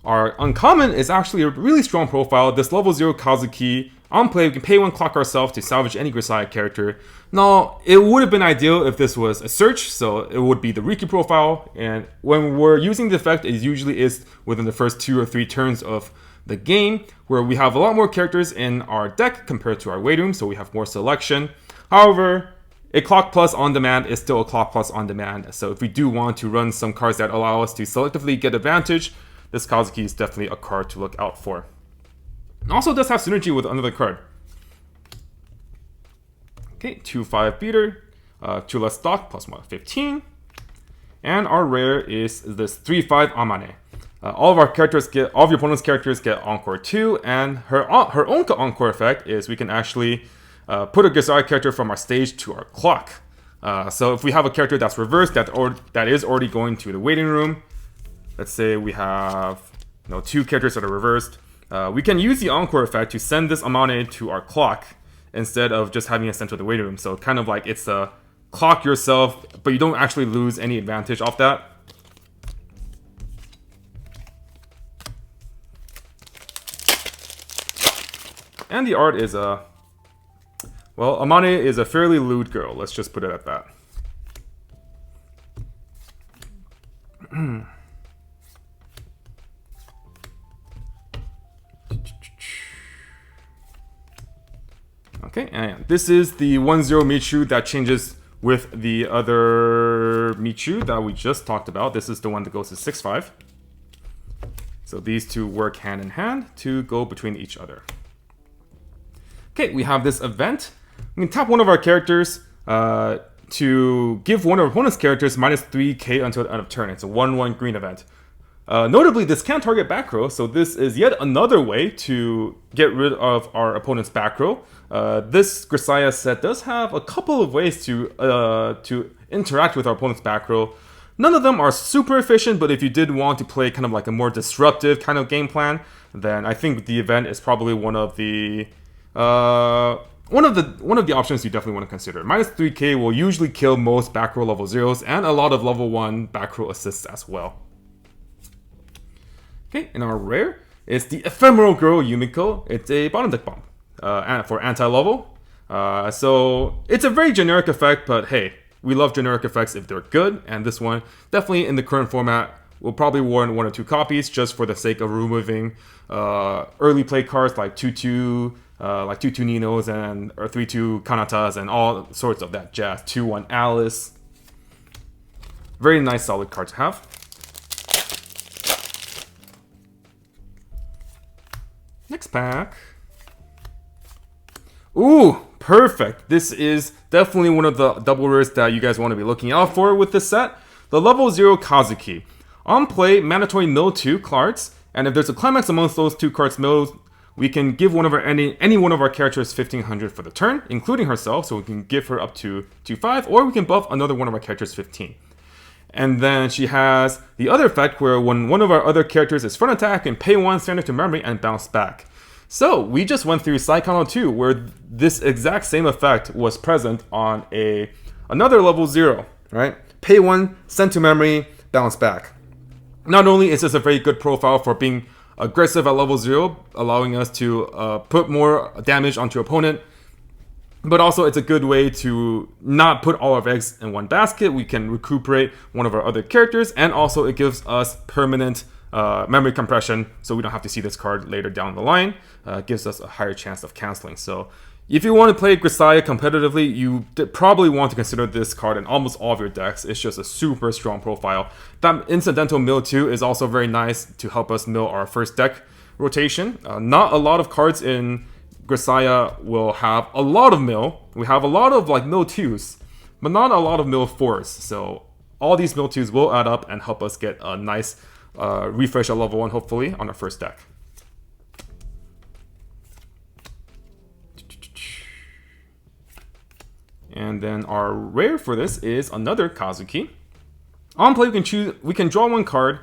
Our uncommon is actually a really strong profile. This level 0 Kazuki, on play, we can pay 1 clock ourselves to salvage any Grisaia character. Now, it would have been ideal if this was a search, so it would be the Riki profile, and when we're using the effect, it usually is within the first 2 or 3 turns of the game, where we have a lot more characters in our deck compared to our wait room, so we have more selection. However, a clock plus on demand is still a clock plus on demand, so if we do want to run some cards that allow us to selectively get advantage, this Kazuki is definitely a card to look out for. It also does have synergy with another card. Okay, 2/5 beater, 2 less stock, plus 1, 15. And our rare is this 3/5 Amane. All of your opponent's characters get Encore 2, and her own Encore effect is we can actually put a Grisaia character from our stage to our clock. So if we have a character that's reversed, that is already going to the waiting room, let's say we have 2 characters that are reversed, we can use the Encore effect to send this Amane to our clock instead of just having it sent to the waiting room. So kind of like it's a clock yourself, but you don't actually lose any advantage off that. And the art is well, Amane is a fairly lewd girl. Let's just put it at that. Okay, and this is the 1/0 Michu that changes with the other Michu that we just talked about. This is the one that goes to 6/5. So these two work hand in hand to go between each other. Okay, we have this event. We can tap one of our characters to give one of our opponent's characters minus 3k until the end of turn. It's a 1/1 green event. Notably, this can't target back row, so this is yet another way to get rid of our opponent's back row. This Grisaia set does have a couple of ways to interact with our opponent's back row. None of them are super efficient, but if you did want to play kind of like a more disruptive kind of game plan, then I think the event is probably one of the options you definitely want to consider. Minus 3k will usually kill most back row level 0s and a lot of level 1 back row assists as well. Okay, and our rare is the Ephemeral Girl Yumiko. It's a bottom deck bomb for anti-level. So it's a very generic effect, but hey, we love generic effects if they're good, and this one, definitely in the current format, will probably warrant 1 or 2 copies just for the sake of removing early play cards like 2/2 Ninos or 3/2 Kanatas and all sorts of that jazz. 2/1 Alice. Very nice solid card to have. Next pack. Ooh, perfect. This is definitely one of the double rares that you guys want to be looking out for with this set. The level 0 Kazuki. On play, mandatory mill 2 cards, and if there's a climax amongst those 2 cards milled, we can give any one of our characters 1500 for the turn, including herself, so we can give her up to 2/5, or we can buff another one of our characters 15. And then she has the other effect where when one of our other characters is front attack and pay 1, send it to memory, and bounce back. So we just went through Saekano 2 where this exact same effect was present on another level 0, right? Pay 1, send to memory, bounce back. Not only is this a very good profile for being aggressive at level 0, allowing us to put more damage onto your opponent, but also it's a good way to not put all our eggs in one basket. We can recuperate one of our other characters, and also it gives us permanent memory compression, so we don't have to see this card later down the line. Gives us a higher chance of canceling. So if you want to play Grisaia competitively, you probably want to consider this card in almost all of your decks. It's just a super strong profile. That incidental mill too is also very nice to help us mill our first deck rotation. Not a lot of cards in Grisaia will have a lot of mill. We have a lot of like mill 2s, but not a lot of mill 4s. So all these mill 2s will add up and help us get a nice refresh at level 1, hopefully, on our first deck. And then our rare for this is another Kazuki. On play, we can draw one card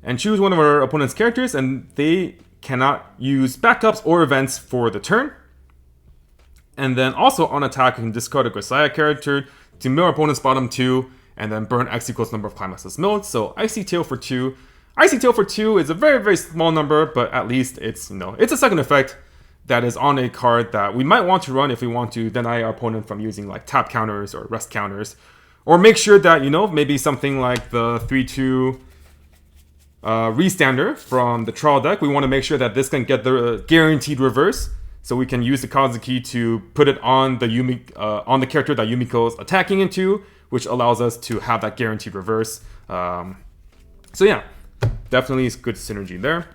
and choose one of our opponent's characters, and they cannot use backups or events for the turn. And then also on attack, we can discard a Grisaia character to mill our opponent's bottom 2, and then burn X equals number of climaxes milled. So Icy Tail for 2. Icy Tail for 2 is a very, very small number, but at least it's, it's a second effect that is on a card that we might want to run if we want to deny our opponent from using like tap counters or rest counters. Or make sure that, maybe something like the 3-2 Restander from the trial deck, we want to make sure that this can get the guaranteed reverse. So we can use the Kazuki to put it on the on the character that Yumiko is attacking into, which allows us to have that guaranteed reverse. So yeah, definitely good synergy there.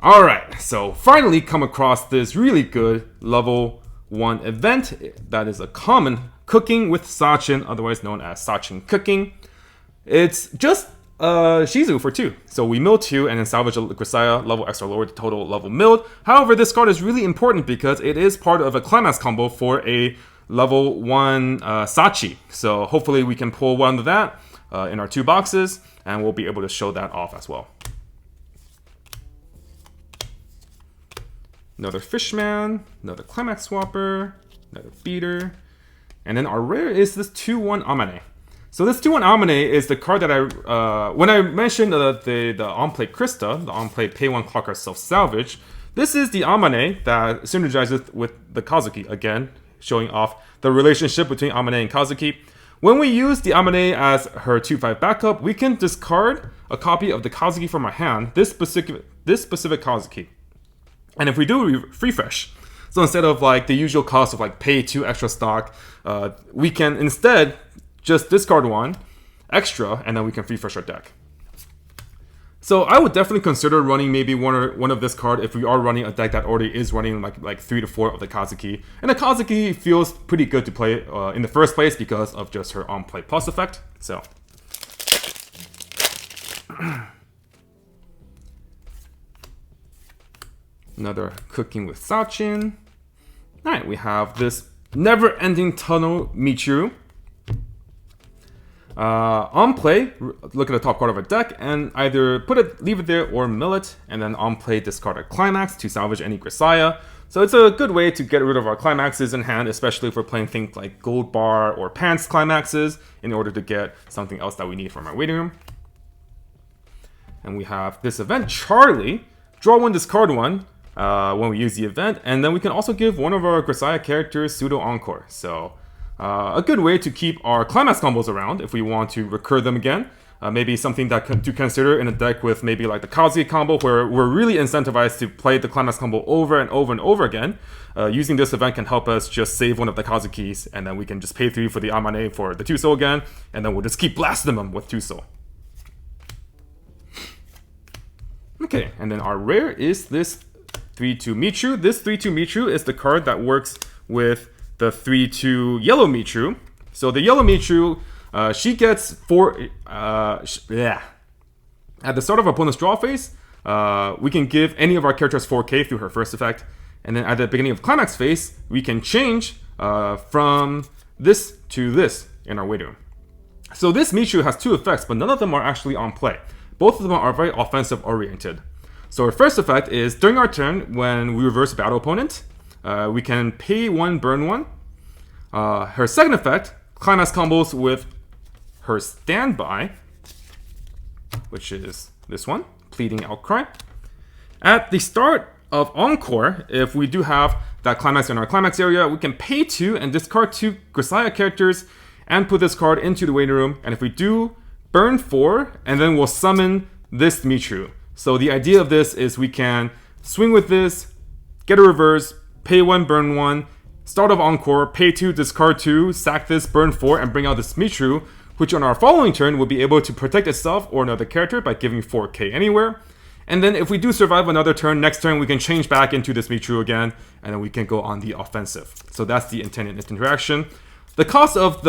Alright, so finally come across this really good level 1 event that is a common cooking with Sachin, otherwise known as Sachin cooking. It's just Shizu for 2. So we mill 2 and then salvage a Grisaia, level extra lower the total level milled. However, this card is really important because it is part of a climax combo for a level 1 Sachi. So hopefully we can pull one of that in our 2 boxes, and we'll be able to show that off as well. Another Fishman, another Climax Swapper, another Beater, and then our rare is this 2-1 Amane. So this 2-1 Amane is the card that I, when I mentioned the on-play Krista, the on-play pay 1 clocker self-salvage, this is the Amane that synergizes with the Kazuki, again, showing off the relationship between Amane and Kazuki. When we use the Amane as her 2-5 backup, we can discard a copy of the Kazuki from our hand, this specific Kazuki. And if we do refresh, so instead of like the usual cost of like pay 2 extra stock, we can instead just discard 1 extra, and then we can refresh our deck. So I would definitely consider running maybe one of this card if we are running a deck that already is running like 3 to 4 of the Kazuki. And the Kazuki feels pretty good to play in the first place because of just her on-play plus effect. So another cooking with Sachin. Alright, we have this never-ending tunnel Michiru. On play, look at the top card of a deck and either leave it there or mill it, and then on play discard a climax to salvage any Grisaia. So it's a good way to get rid of our climaxes in hand, especially if we're playing things like gold bar or pants climaxes in order to get something else that we need from our waiting room. And we have this event, Charlie. Draw 1, discard 1. When we use the event, and then we can also give one of our Grisaia characters pseudo encore. So a good way to keep our climax combos around if we want to recur them again. Maybe something that to consider in a deck with maybe like the Kazuki combo, where we're really incentivized to play the climax combo over and over and over again. Using this event can help us just save one of the Kazukis, and then we can just pay 3 for the Amane for the 2 soul again, and then we'll just keep blasting them with 2 soul. Okay, and then our rare is this 3-2 Michiru. This 3-2 Michiru is the card that works with the 3-2 yellow Michiru. So the yellow Michiru, she gets 4... At the start of our opponent's draw phase, we can give any of our characters 4k through her first effect. And then at the beginning of climax phase, we can change from this to this in our waiting room. So this Michiru has 2 effects, but none of them are actually on play. Both of them are very offensive oriented. So our first effect is, during our turn, when we reverse a battle opponent, we can pay 1, burn 1. Her second effect, climax combos with her standby, which is this one, Pleading Outcry. At the start of Encore, if we do have that climax in our climax area, we can pay 2 and discard 2 Grisaia characters, and put this card into the waiting room. And if we do, burn 4, and then we'll summon this Michu. So the idea of this is we can swing with this, get a reverse, pay 1, burn 1, start off Encore, pay 2, discard 2, sack this, burn 4, and bring out this Michu, which on our following turn will be able to protect itself or another character by giving 4k anywhere. And then if we do survive another turn, next turn we can change back into this Michu again, and then we can go on the offensive. So that's the intended interaction. The cost of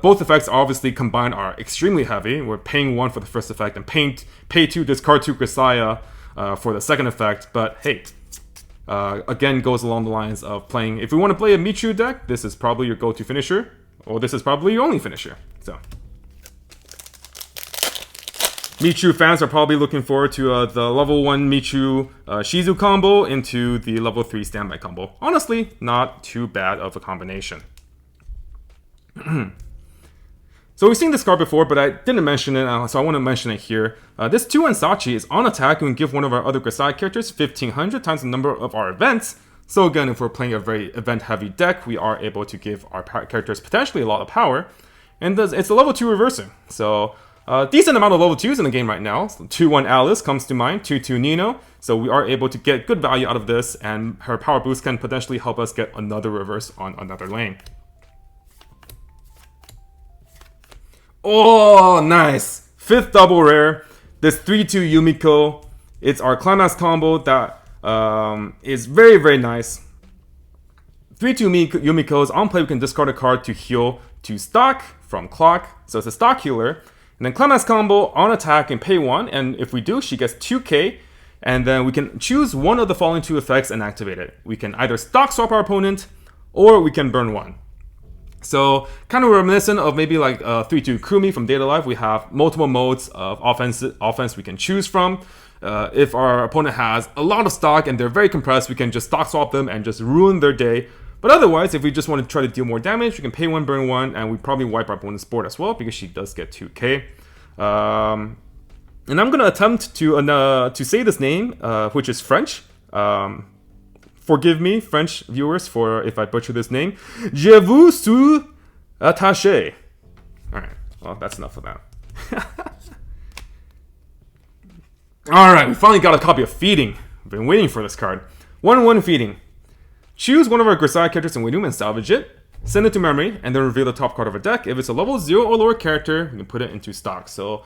both effects obviously combined are extremely heavy. We're paying 1 for the first effect and pay 2, discard 2 Grisaia for the second effect. But hey, again goes along the lines of playing, if we want to play a Michu deck, this is probably your go-to finisher, or this is probably your only finisher. So Michu fans are probably looking forward to the level 1 Michu Shizu combo into the level 3 standby combo. Honestly, not too bad of a combination. So we've seen this card before, but I didn't mention it, so I want to mention it here. This 2-1 Sachi is on attack and give one of our other Grisaia characters 1500 times the number of our events. So again, if we're playing a very event-heavy deck, we are able to give our characters potentially a lot of power. And it's a level 2 reversing, so decent amount of level 2s in the game right now. So 2-1 Alice comes to mind, 2-2 Nino. So we are able to get good value out of this, and her power boost can potentially help us get another reverse on another lane. Oh, nice! 5th double rare. This 3-2 Yumiko. It's our climax combo that is very, very nice. 3-2 Yumiko's on play, we can discard a card to heal 2 stock from clock. So it's a stock healer. And then climax combo on attack and pay 1. And if we do, she gets 2k. And then we can choose one of the following 2 effects and activate it. We can either stock swap our opponent, or we can burn 1. So kind of reminiscent of maybe like 3-2 Kumi from Data Life. We have multiple modes of offense we can choose from. If our opponent has a lot of stock and they're very compressed, we can just stock swap them and just ruin their day. But otherwise, if we just want to try to deal more damage, we can pay 1, burn 1, and we probably wipe our opponent's board as well, because she does get 2k. And I'm going to attempt to say this name, which is French. Forgive me, French viewers, for if I butcher this name. Je vous suis attaché. Alright, well, that's enough of that. Alright, we finally got a copy of Feeding. I've been waiting for this card. 1-1 Feeding. Choose one of our Grisaia characters in Windoom and salvage it. Send it to memory, and then reveal the top card of a deck. If it's a level 0 or lower character, we can put it into stock. So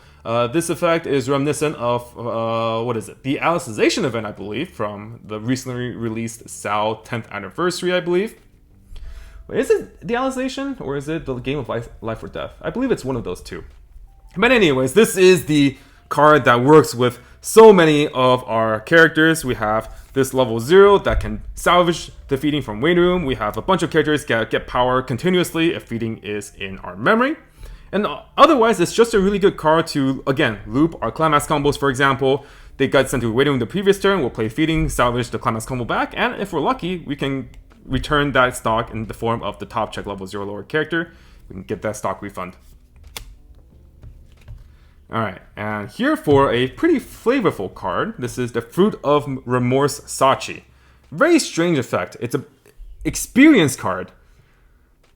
this effect is reminiscent of, what is it? The Alicization event, I believe, from the recently released SAO 10th anniversary, I believe. Wait, is it the Alicization, or is it the Game of Life or Death? I believe it's one of those two. But anyways, this is the card that works with so many of our characters. We have this level 0 that can salvage the Feeding from waiting room. We have a bunch of characters that get power continuously if Feeding is in our memory. And otherwise, it's just a really good card to, again, loop our climax combos, for example. They got sent to waiting room the previous turn. We'll play Feeding, salvage the climax combo back, and if we're lucky, we can return that stock in the form of the top check level 0 lower character. We can get that stock refund. Alright, and here for a pretty flavorful card, this is the Fruit of Remorse Sachi. Very strange effect. It's an experience card,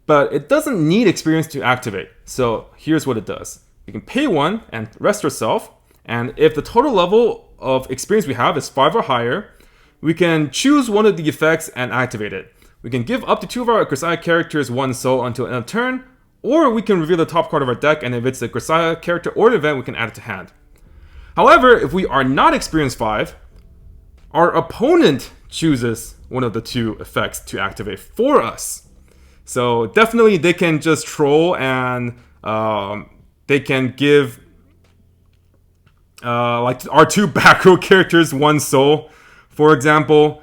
but it doesn't need experience to activate. So here's what it does. You can pay 1 and rest yourself, and if the total level of experience we have is 5 or higher, we can choose one of the effects and activate it. We can give up to 2 of our Grisaia characters 1 soul until end of turn, or we can reveal the top card of our deck, and if it's a Grisaia character or an event, we can add it to hand. However, if we are not experience 5, our opponent chooses one of the 2 effects to activate for us. So definitely they can just troll, and they can give like our 2 back row characters 1 soul, for example.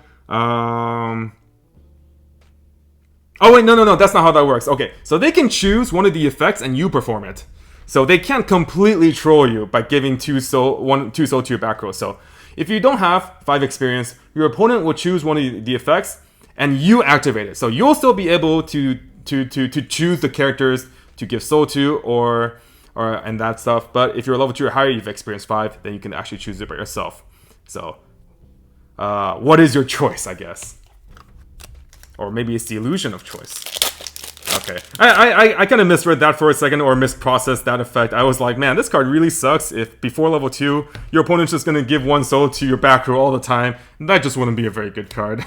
Oh wait, no, that's not how that works. Okay, so they can choose one of the effects and you perform it. So they can't completely troll you by giving 2 soul to your back row. So if you don't have 5 experience, your opponent will choose one of the effects and you activate it. So you'll still be able to choose the characters to give soul to or and that stuff. But if you're level 2 or higher, you've experienced 5, then you can actually choose it by yourself. So what is your choice, I guess? Or maybe it's the illusion of choice. Okay. I kind of misread that for a second, or misprocessed that effect. I was like, man, this card really sucks if before level 2, your opponent's just going to give 1 soul to your back row all the time. That just wouldn't be a very good card.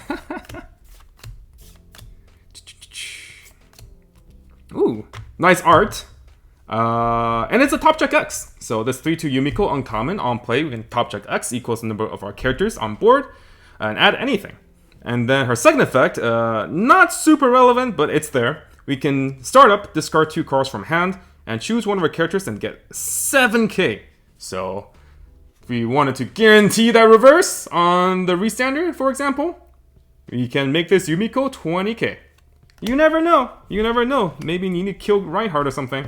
Ooh, nice art. And it's a top check X. So this 3/2 Yumiko uncommon on play, we can top check X equals the number of our characters on board and add anything. And then her second effect, not super relevant, but it's there. We can start up, discard 2 cards from hand, and choose one of our characters and get 7k. So if we wanted to guarantee that reverse on the restander, for example, we can make this Yumiko 20k. You never know. You never know. Maybe you need to kill Reinhardt or something.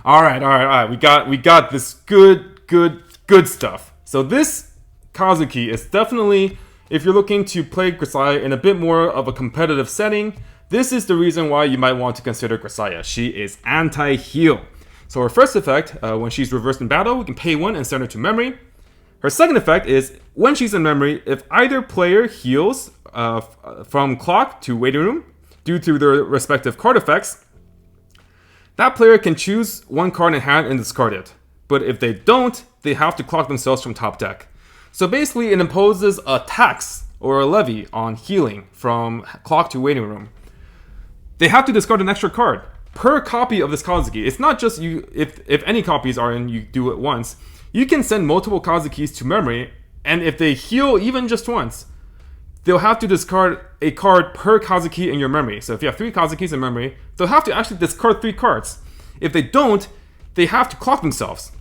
All right. We got this good stuff. So this Kazuki is definitely, if you're looking to play Grisaia in a bit more of a competitive setting, this is the reason why you might want to consider Grisaia. She is anti-heal. So her first effect, when she's reversed in battle, we can pay 1 and send her to memory. Her second effect is, when she's in memory, if either player heals from clock to waiting room due to their respective card effects, that player can choose 1 card in hand and discard it. But if they don't, they have to clock themselves from top deck. So basically, it imposes a tax or a levy on healing from clock to waiting room. They have to discard an extra card per copy of this Kazuki. It's not just you, if any copies are in, you do it once. You can send multiple Kazukis to memory, and if they heal even just once, they'll have to discard a card per Kazuki in your memory. So if you have 3 Kazukis in memory, they'll have to actually discard 3 cards. If they don't, they have to clock themselves.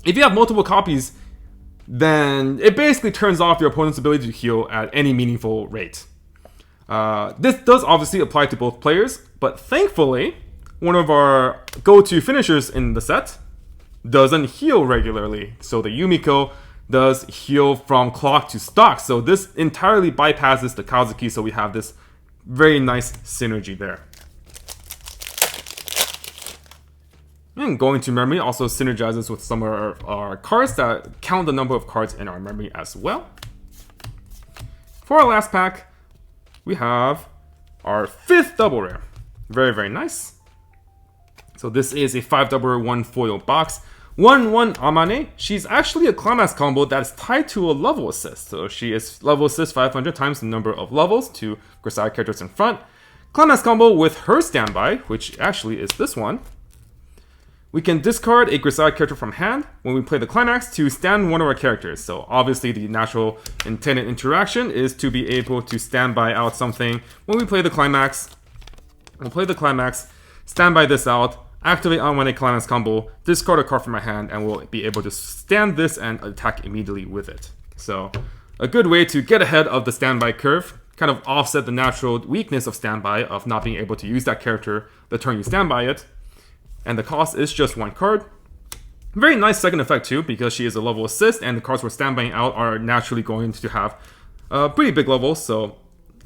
If you have multiple copies, then it basically turns off your opponent's ability to heal at any meaningful rate. This does obviously apply to both players, but thankfully, one of our go-to finishers in the set doesn't heal regularly. So the Yumiko does heal from clock to stock. So this entirely bypasses the Kazuki, so we have this very nice synergy there. And going to memory also synergizes with some of our cards that count the number of cards in our memory as well. For our last pack, we have our 5th double rare. Very nice. So this is a 5 double rare 1 foil box. 1/1 Amane. She's actually a climax combo that's tied to a level assist. So she is level assist 500 times the number of levels to Grisaia characters in front. Climax combo with her standby, which actually is this one. We can discard a Grisaia character from hand when we play the climax to stand one of our characters. So obviously the natural intended interaction is to be able to standby out something when we play the climax. We'll play the climax, standby this out, activate on a climax combo, discard a card from my hand, and we'll be able to stand this and attack immediately with it. So a good way to get ahead of the standby curve, kind of offset the natural weakness of standby of not being able to use that character the turn you standby it. And the cost is just 1 card. Very nice second effect too, because she is a level assist, and the cards we're standbying out are naturally going to have pretty big levels. So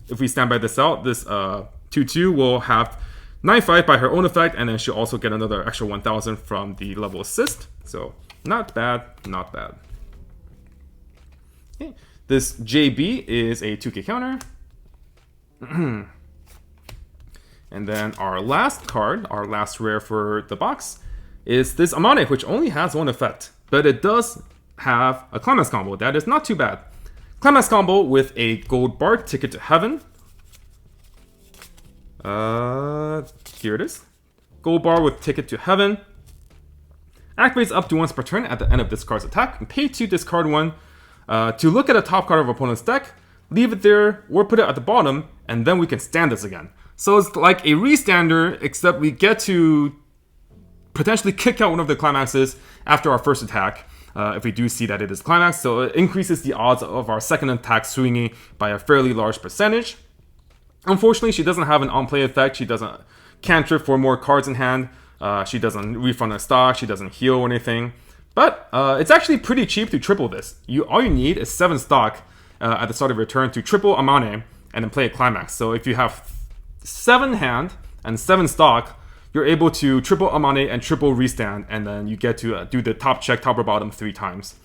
if we standby this out, this 2/2 will have 9/5 by her own effect, and then she'll also get another extra 1,000 from the level assist. So not bad, not bad. Okay. This JB is a 2k counter. And then our last card, our last rare for the box, is this Amane, which only has 1 effect, but it does have a climax combo. That is not too bad. Climax combo with a gold bar, Ticket to Heaven. Here it is. Gold bar with Ticket to Heaven. Activates up to once per turn at the end of this card's attack. And pay 2, discard 1 to look at a top card of opponent's deck, leave it there, or put it at the bottom, and then we can stand this again. So it's like a restander, except we get to potentially kick out one of the climaxes after our first attack, if we do see that it is climax. So it increases the odds of our second attack swinging by a fairly large percentage. Unfortunately, she doesn't have an on-play effect. She doesn't cantrip for more cards in hand. She doesn't refund a stock. She doesn't heal or anything. But it's actually pretty cheap to triple this. All you need is 7 stock at the start of your turn to triple Amane and then play a climax. So if you have 7 hand and 7 stock, you're able to triple Amane and triple restand, and then you get to do the top check, top or bottom 3 times.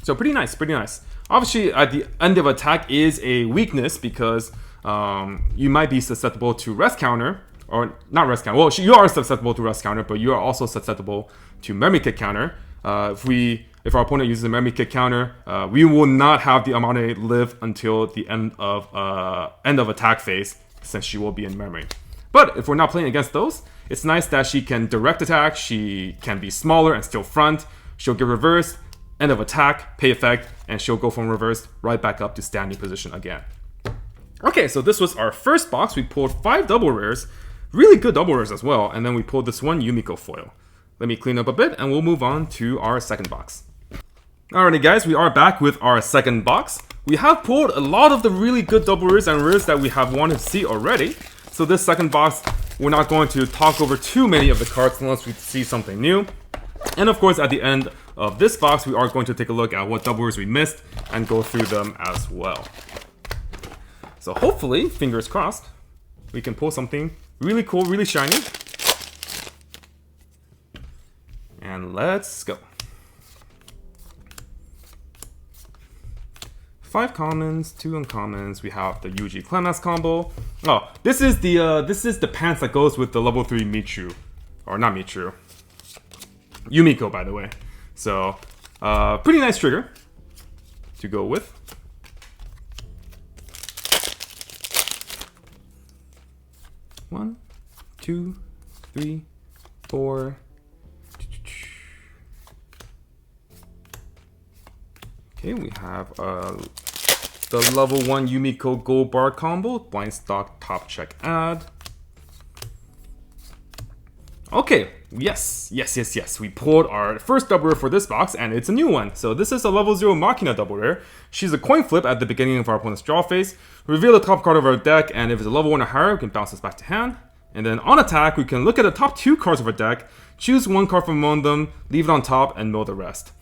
So pretty nice, pretty nice. Obviously, at the end of attack is a weakness because you might be susceptible to rest counter, or not rest counter. Well, you are susceptible to rest counter, but you are also susceptible to memory kick counter. If our opponent uses a memory kick counter, we will not have the Amane live until the end of attack phase, since she will be in memory. But if we're not playing against those, it's nice that she can direct attack, she can be smaller and still front, she'll get reversed, end of attack, pay effect, and she'll go from reversed right back up to standing position again. Okay, so this was our first box. We pulled 5 double rares, really good double rares as well, and then we pulled this one Yumiko foil. Let me clean up a bit and we'll move on to our second box. Alrighty guys, we are back with our second box. We have pulled a lot of the really good double rares and rares that we have wanted to see already. So this second box, we're not going to talk over too many of the cards unless we see something new. And of course, at the end of this box, we are going to take a look at what double rares we missed and go through them as well. So hopefully, fingers crossed, we can pull something really cool, really shiny. And let's go. 5 commons, 2 uncommons. We have the Yuji Climax combo. Oh, this is the pants that goes with the level 3 Michu, or not Michu, Yumiko, by the way. So, pretty nice trigger to go with. One, 2, 3, 4. Okay, we have the level 1 Yumiko Gold Bar combo, blind stock, top check, add. Okay, yes. We pulled our first double rare for this box, and it's a new one. So this is a level 0 Machina double rare. She's a coin flip at the beginning of our opponent's draw phase. Reveal the top card of our deck, and if it's a level 1 or higher, we can bounce this back to hand. And then on attack, we can look at the top 2 cards of our deck, choose 1 card from among them, leave it on top, and mill the rest.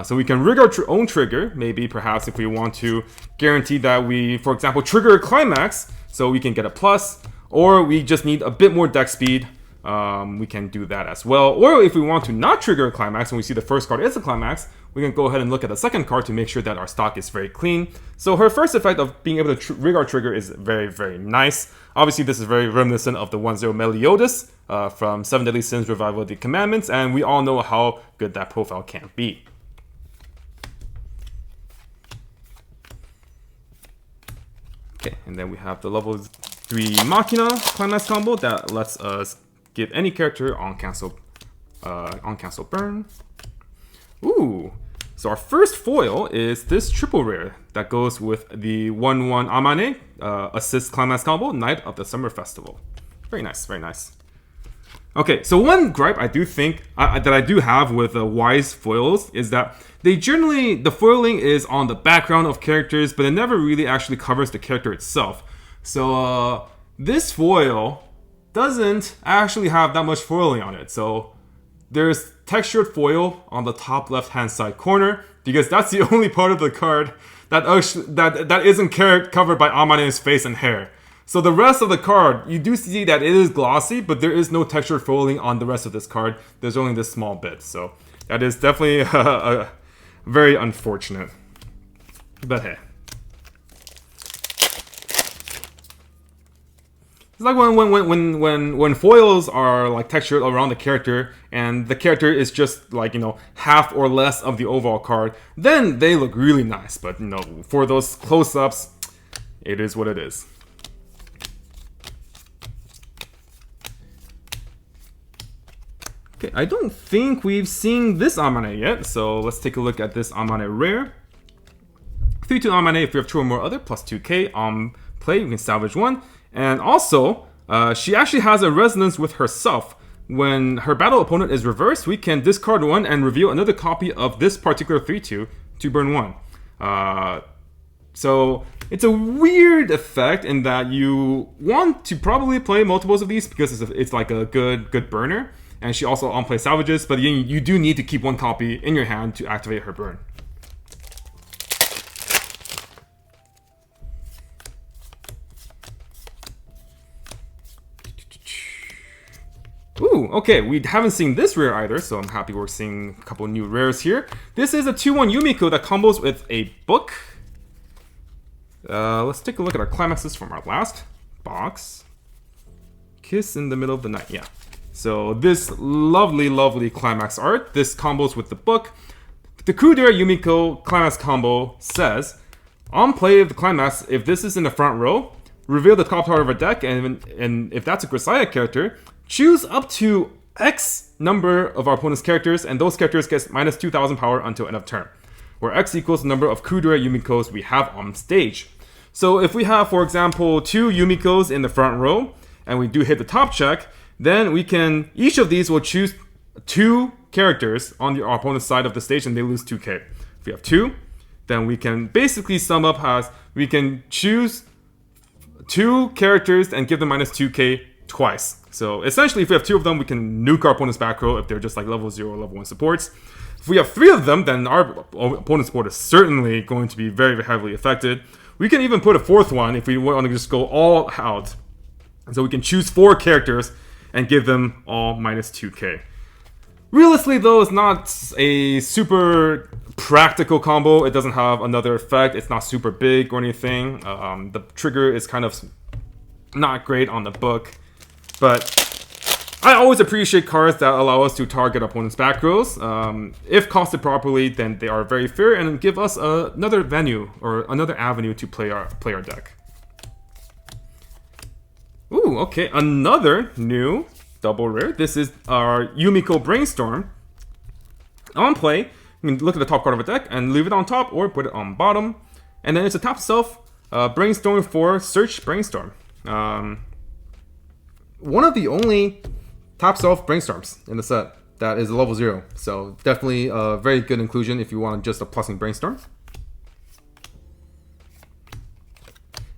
So we can rig our own trigger, maybe perhaps if we want to guarantee that we, for example, trigger a climax so we can get a plus, or we just need a bit more deck speed, we can do that as well. Or if we want to not trigger a climax and we see the first card is a climax, we can go ahead and look at the second card to make sure that our stock is very clean. So her first effect of being able to rig our trigger is very, very nice. Obviously, this is very reminiscent of the 1-0 Meliodas from 7 Deadly Sins Revival of the Commandments, and we all know how good that profile can be. Okay, and then we have the level 3 Machina Climax combo that lets us give any character on cancel burn. Ooh, so our first foil is this triple rare that goes with the 1-1 Amane assist Climax combo, Night of the Summer Festival. Very nice, very nice. Okay, so one gripe I do think that I do have with Weiss foils is that they generally, the foiling is on the background of characters, but it never really actually covers the character itself. So this foil doesn't actually have that much foiling on it. So there's textured foil on the top left hand side corner, because that's the only part of the card that isn't covered by Amane's face and hair. So the rest of the card, you do see that it is glossy, but there is no textured foiling on the rest of this card. There's only this small bit. So that is definitely very unfortunate. But hey. It's like when foils are like textured around the character and the character is just like, you know, half or less of the overall card, then they look really nice. But, you know, for those close-ups, it is what it is. Okay, I don't think we've seen this Amane yet, so let's take a look at this Amane rare. 3-2 Amane, if you have 2 or more other, plus 2k on play, you can salvage 1. And also, she actually has a resonance with herself. When her battle opponent is reversed, we can discard 1 and reveal another copy of this particular 3-2 to burn 1. So it's a weird effect in that you want to probably play multiples of these because it's like a good burner. And she also on-play salvages, but you do need to keep 1 copy in your hand to activate her burn. Ooh, okay, we haven't seen this rare either, so I'm happy we're seeing a couple new rares here. This is a 2-1 Yumiko that combos with a book. Let's take a look at our climaxes from our last box. Kiss in the middle of the night, yeah. So this lovely, lovely climax art. This combos with the book. The Kudera Yumiko climax combo says, on play of the climax, if this is in the front row, reveal the top card of our deck, and if that's a Grisaia character, choose up to X number of our opponent's characters, and those characters get minus 2,000 power until end of turn, where X equals the number of Kudera Yumikos we have on stage. So if we have, for example, 2 Yumikos in the front row, and we do hit the top check, then we can, each of these will choose 2 characters on our opponent's side of the stage, and they lose 2k. If we have 2, then we can basically sum up as we can choose 2 characters and give them minus 2k twice. So essentially, if we have 2 of them, we can nuke our opponent's back row if they're just like level 0 or level 1 supports. If we have 3 of them, then our opponent's support is certainly going to be very, very heavily affected. We can even put a 4th one if we want to just go all out. So we can choose 4 characters and give them all minus 2k. Realistically, though, it's not a super practical combo. It doesn't have another effect. It's not super big or anything. The trigger is kind of not great on the book. But I always appreciate cards that allow us to target opponents' back rows. If costed properly, then they are very fair and give us another venue or another avenue to play our deck. Ooh, okay, another new double rare. This is our Yumiko Brainstorm. On play, you can look at the top card of a deck and leave it on top or put it on bottom. And then it's a top self Brainstorm for Search Brainstorm. One of the only top self Brainstorms in the set that is level 0. So definitely a very good inclusion if you want just a plussing Brainstorm.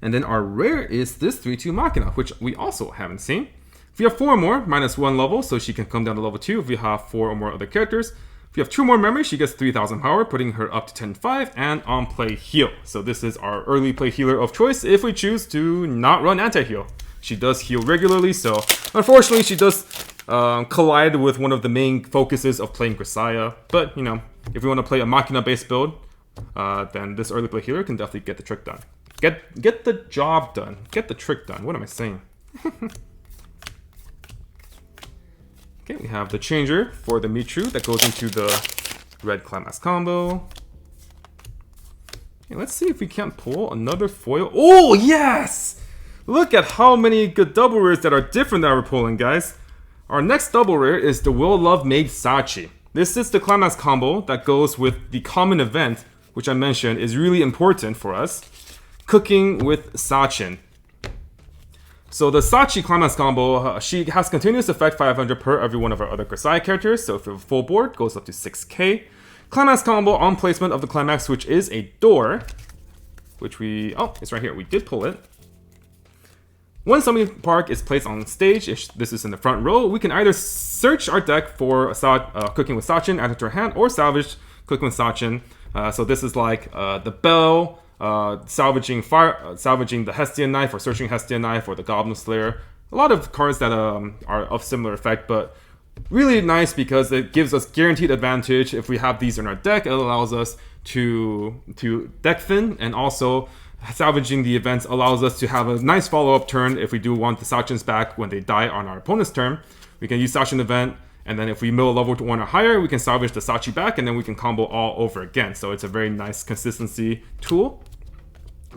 And then our rare is this 3/2 Machina, which we also haven't seen. If we have 4 or more, minus 1 level, so she can come down to level 2 if we have 4 or more other characters. If we have 2 more memory, she gets 3,000 power, putting her up to 10.5, and on play heal. So this is our early play healer of choice if we choose to not run anti-heal. She does heal regularly, so unfortunately she does collide with one of the main focuses of playing Grisaia. But, you know, if we want to play a Machina-based build, then this early play healer can definitely get the trick done. Get the job done. Get the trick done. What am I saying? Okay, we have the changer for the Mitru that goes into the red Climax combo. Okay, let's see if we can't pull another foil. Oh, yes! Look at how many good double rares that are different that we're pulling, guys. Our next double rare is the Will Love Maid Sachi. This is the Climax combo that goes with the common event, which I mentioned is really important for us. Cooking with Sachin. So the Sachi Climax combo, she has continuous effect 500 per every one of our other Grisaia characters. So if we have a full board, goes up to 6k. Climax combo on placement of the Climax, which is a door. Which we, oh, it's right here. We did pull it. When Summoning Park is placed on stage, if this is in the front row, we can either search our deck for Cooking with Sachin, add it to our hand, or salvage Cooking with Sachin. So this is like the Bell, salvaging the Hestian Knife, or searching Hestian Knife, or the Goblin Slayer. A lot of cards that are of similar effect, but really nice because it gives us guaranteed advantage. If we have these in our deck, it allows us to deck thin, and also salvaging the events allows us to have a nice follow-up turn if we do want the Sachins back when they die on our opponent's turn. We can use Sachin event, and then if we mill level 1 or higher, we can salvage the Sachi back, and then we can combo all over again. So it's a very nice consistency tool.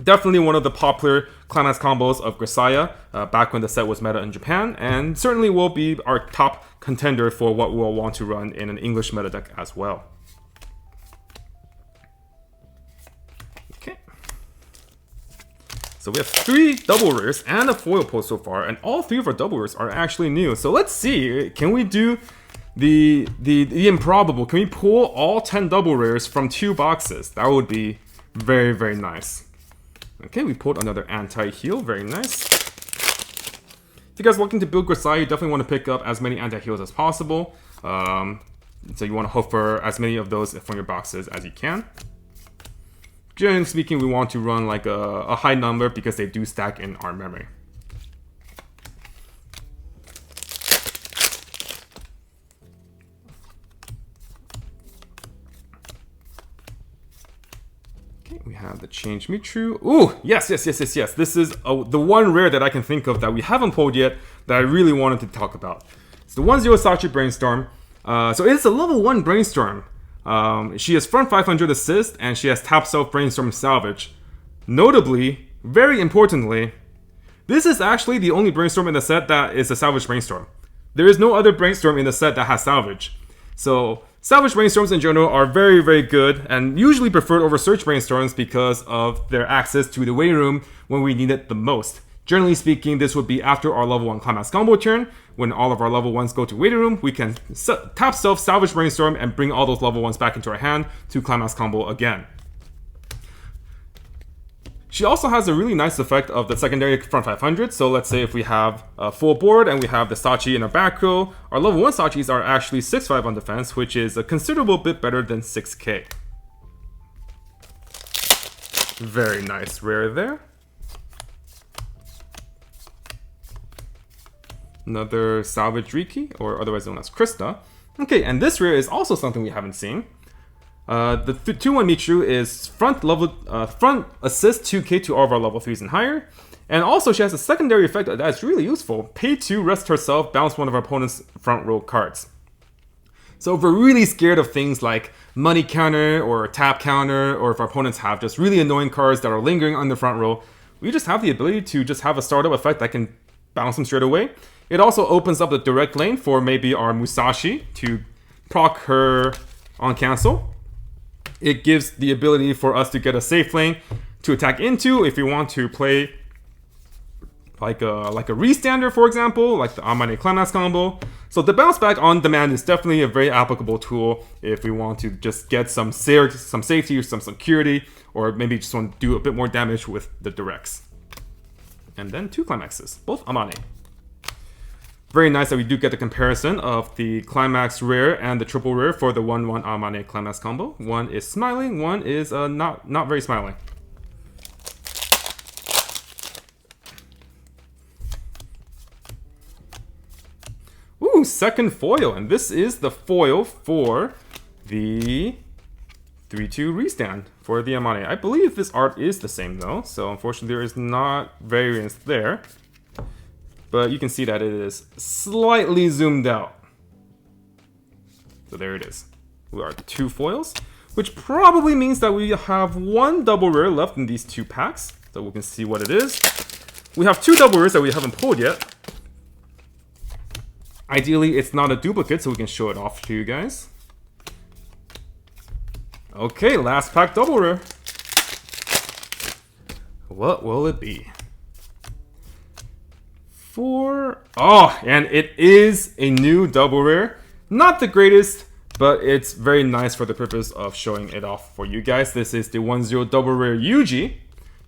Definitely one of the popular Climax combos of Grisaia back when the set was meta in Japan, and certainly will be our top contender for what we'll want to run in an English meta deck as well. Okay. So we have 3 double rares and a foil pull so far, and all 3 of our double rares are actually new. So let's see, can we do the improbable? Can we pull all 10 double rares from 2 boxes? That would be very, very nice. Okay, we pulled another anti-heal, very nice. If you guys are looking to build Grisaia, you definitely want to pick up as many anti-heals as possible. So you want to hope for as many of those from your boxes as you can. Generally speaking, we want to run like a high number because they do stack in our memory. Okay, we have the Change Mitru. Ooh, yes. This is the one rare that I can think of that we haven't pulled yet that I really wanted to talk about. It's the 1-0 Sachi Brainstorm. So it's a level 1 Brainstorm. She has front 500 assist, and she has top self Brainstorm salvage. Notably, very importantly, this is actually the only Brainstorm in the set that is a salvage Brainstorm. There is no other Brainstorm in the set that has salvage. So salvage Brainstorms in general are very, very good and usually preferred over search Brainstorms because of their access to the waiting room when we need it the most. Generally speaking, this would be after our level 1 Climax combo turn. When all of our level 1s go to waiting room, we can tap self, salvage Brainstorm, and bring all those level 1s back into our hand to Climax combo again. She also has a really nice effect of the secondary front 500. So let's say if we have a full board and we have the Sachi in our back row, our level 1 Sachis are actually 6-5 on defense, which is a considerable bit better than 6k. Very nice rare there. Another Salvage Riki, or otherwise known as Krista. Okay, and this rare is also something we haven't seen. The 2-1 Mitru is front assist 2k to all of our level 3s and higher. And also she has a secondary effect that's really useful. Pay 2, rest herself, bounce one of our opponent's front row cards. So if we're really scared of things like money counter or tap counter, or if our opponents have just really annoying cards that are lingering on the front row, we just have the ability to just have a startup effect that can bounce them straight away. It also opens up the direct lane for maybe our Musashi to proc her on cancel. It gives the ability for us to get a safe lane to attack into if we want to play like a restander, for example, like the Amane Climax combo. So the bounce back on demand is definitely a very applicable tool if we want to just get some safety or some security, or maybe just want to do a bit more damage with the directs. And then 2 climaxes, both Amane. Very nice that we do get the comparison of the Climax rare and the triple rare for the 1-1 Amane Climax combo. One is smiling, one is not very smiling. Ooh, second foil, and this is the foil for the 3-2 restand for the Amane. I believe this art is the same though, so unfortunately there is not variance there. But you can see that it is slightly zoomed out. So there it is. We are 2 foils, which probably means that we have 1 double rare left in these 2 packs. So we can see what it is. We have 2 double rares that we haven't pulled yet. Ideally, it's not a duplicate, so we can show it off to you guys. Okay, last pack double rare. What will it be? Oh, and it is a new double rare. Not the greatest, but it's very nice for the purpose of showing it off for you guys. This is the 1-0 double rare Yuji.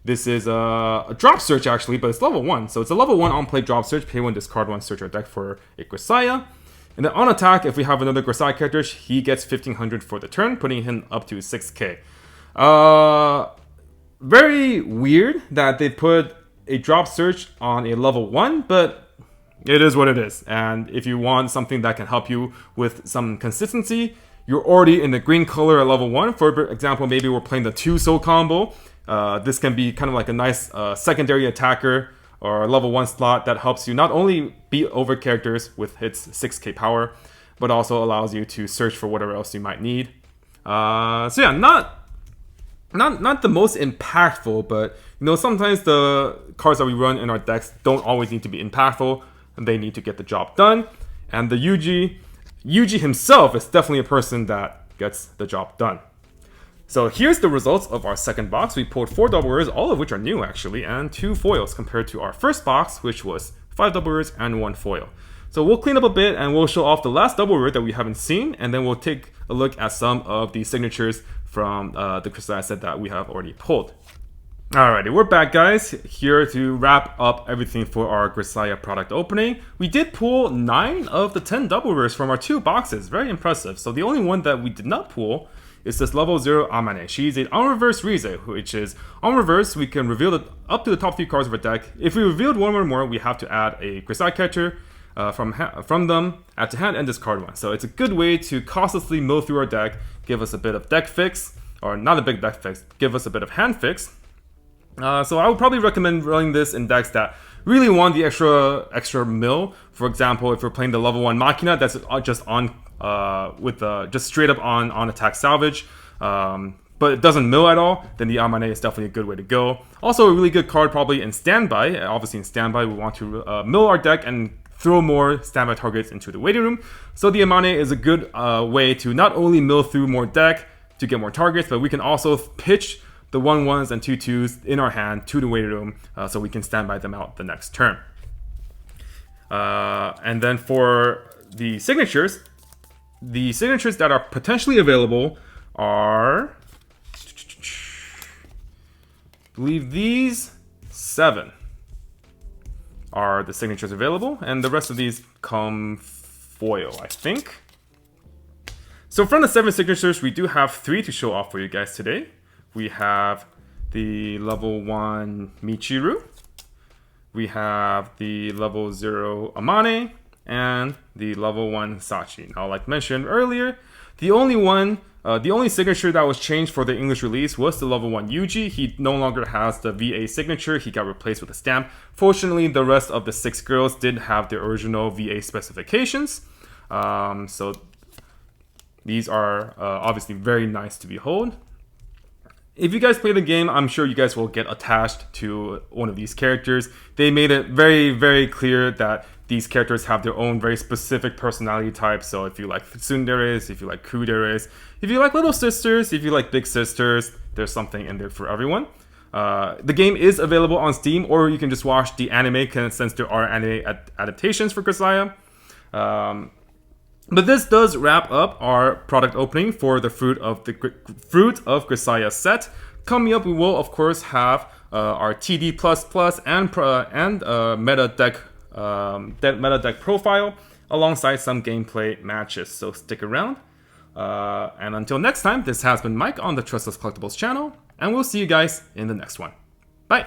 This is a drop search actually, but it's level 1. So it's a level 1 on play drop search. Pay 1, discard 1, search our deck for a Grisaia. And then on attack, if we have another Grisaia character, he gets 1500 for the turn, putting him up to 6k. Very weird that they put a drop search on a level 1, but it is what it is. And if you want something that can help you with some consistency, you're already in the green color at level 1. For example, maybe we're playing the 2-soul combo. This can be kind of like a nice secondary attacker or a level 1 slot that helps you not only beat over characters with its 6k power, but also allows you to search for whatever else you might need. So yeah, not the most impactful, but you know, sometimes the cards that we run in our decks don't always need to be impactful, and they need to get the job done. And the Yuji himself is definitely a person that gets the job done. So here's the results of our second box. We pulled 4 double rares, all of which are new actually, and 2 foils compared to our first box, which was 5 double rares and 1 foil. So we'll clean up a bit and we'll show off the last double rare that we haven't seen, and then we'll take a look at some of the signatures from the Grisaia set that we have already pulled. Alrighty, we're back guys, here to wrap up everything for our Grisaia product opening. We did pull 9 of the 10 double rares from our 2 boxes, very impressive. So the only one that we did not pull is this level 0 Amane. She's an on reverse Rize, which is on reverse, we can reveal up to the top 3 cards of our deck. If we revealed 1 or more, we have to add a Grisaia character from them, add to hand, and discard 1. So it's a good way to costlessly mill through our deck, give us a bit of deck fix. or not a big deck fix, give us a bit of hand fix. So I would probably recommend running this in decks that really want the extra mill. For example, if you're playing the level 1 Machina that's just on just straight up on attack salvage, but it doesn't mill at all, then the Amane is definitely a good way to go. Also a really good card probably in standby. Obviously in standby we want to mill our deck and throw more standby targets into the waiting room. So the Amane is a good way to not only mill through more deck to get more targets, but we can also pitch the 1/1s and 2/2s in our hand to the waiting room, so we can standby them out the next turn. And then for the signatures that are potentially available are, I believe these 7 are the signatures available, and the rest of these come foil, I think. So from the 7 signatures, we do have 3 to show off for you guys today. We have the level 1 Michiru, we have the level 0 Amane, and the level 1 Sachi. Now, like mentioned earlier, the only signature that was changed for the English release was the level 1 Yuji. He no longer has the VA signature, he got replaced with a stamp. Fortunately, the rest of the 6 girls did have the original VA specifications. So these are obviously very nice to behold. If you guys play the game, I'm sure you guys will get attached to one of these characters. They made it very, very clear that these characters have their own very specific personality types. So if you like tsunderes, if you like kuderes, if you like little sisters, if you like big sisters, there's something in there for everyone. The game is available on Steam, or you can just watch the anime, since there are anime adaptations for Grisaia. But this does wrap up our product opening for the Fruit of Grisaia set. Coming up, we will of course have our TD++ and meta deck profile alongside some gameplay matches. So stick around. And until next time, this has been Mike on the Tressa's Collectibles channel, and we'll see you guys in the next one. Bye.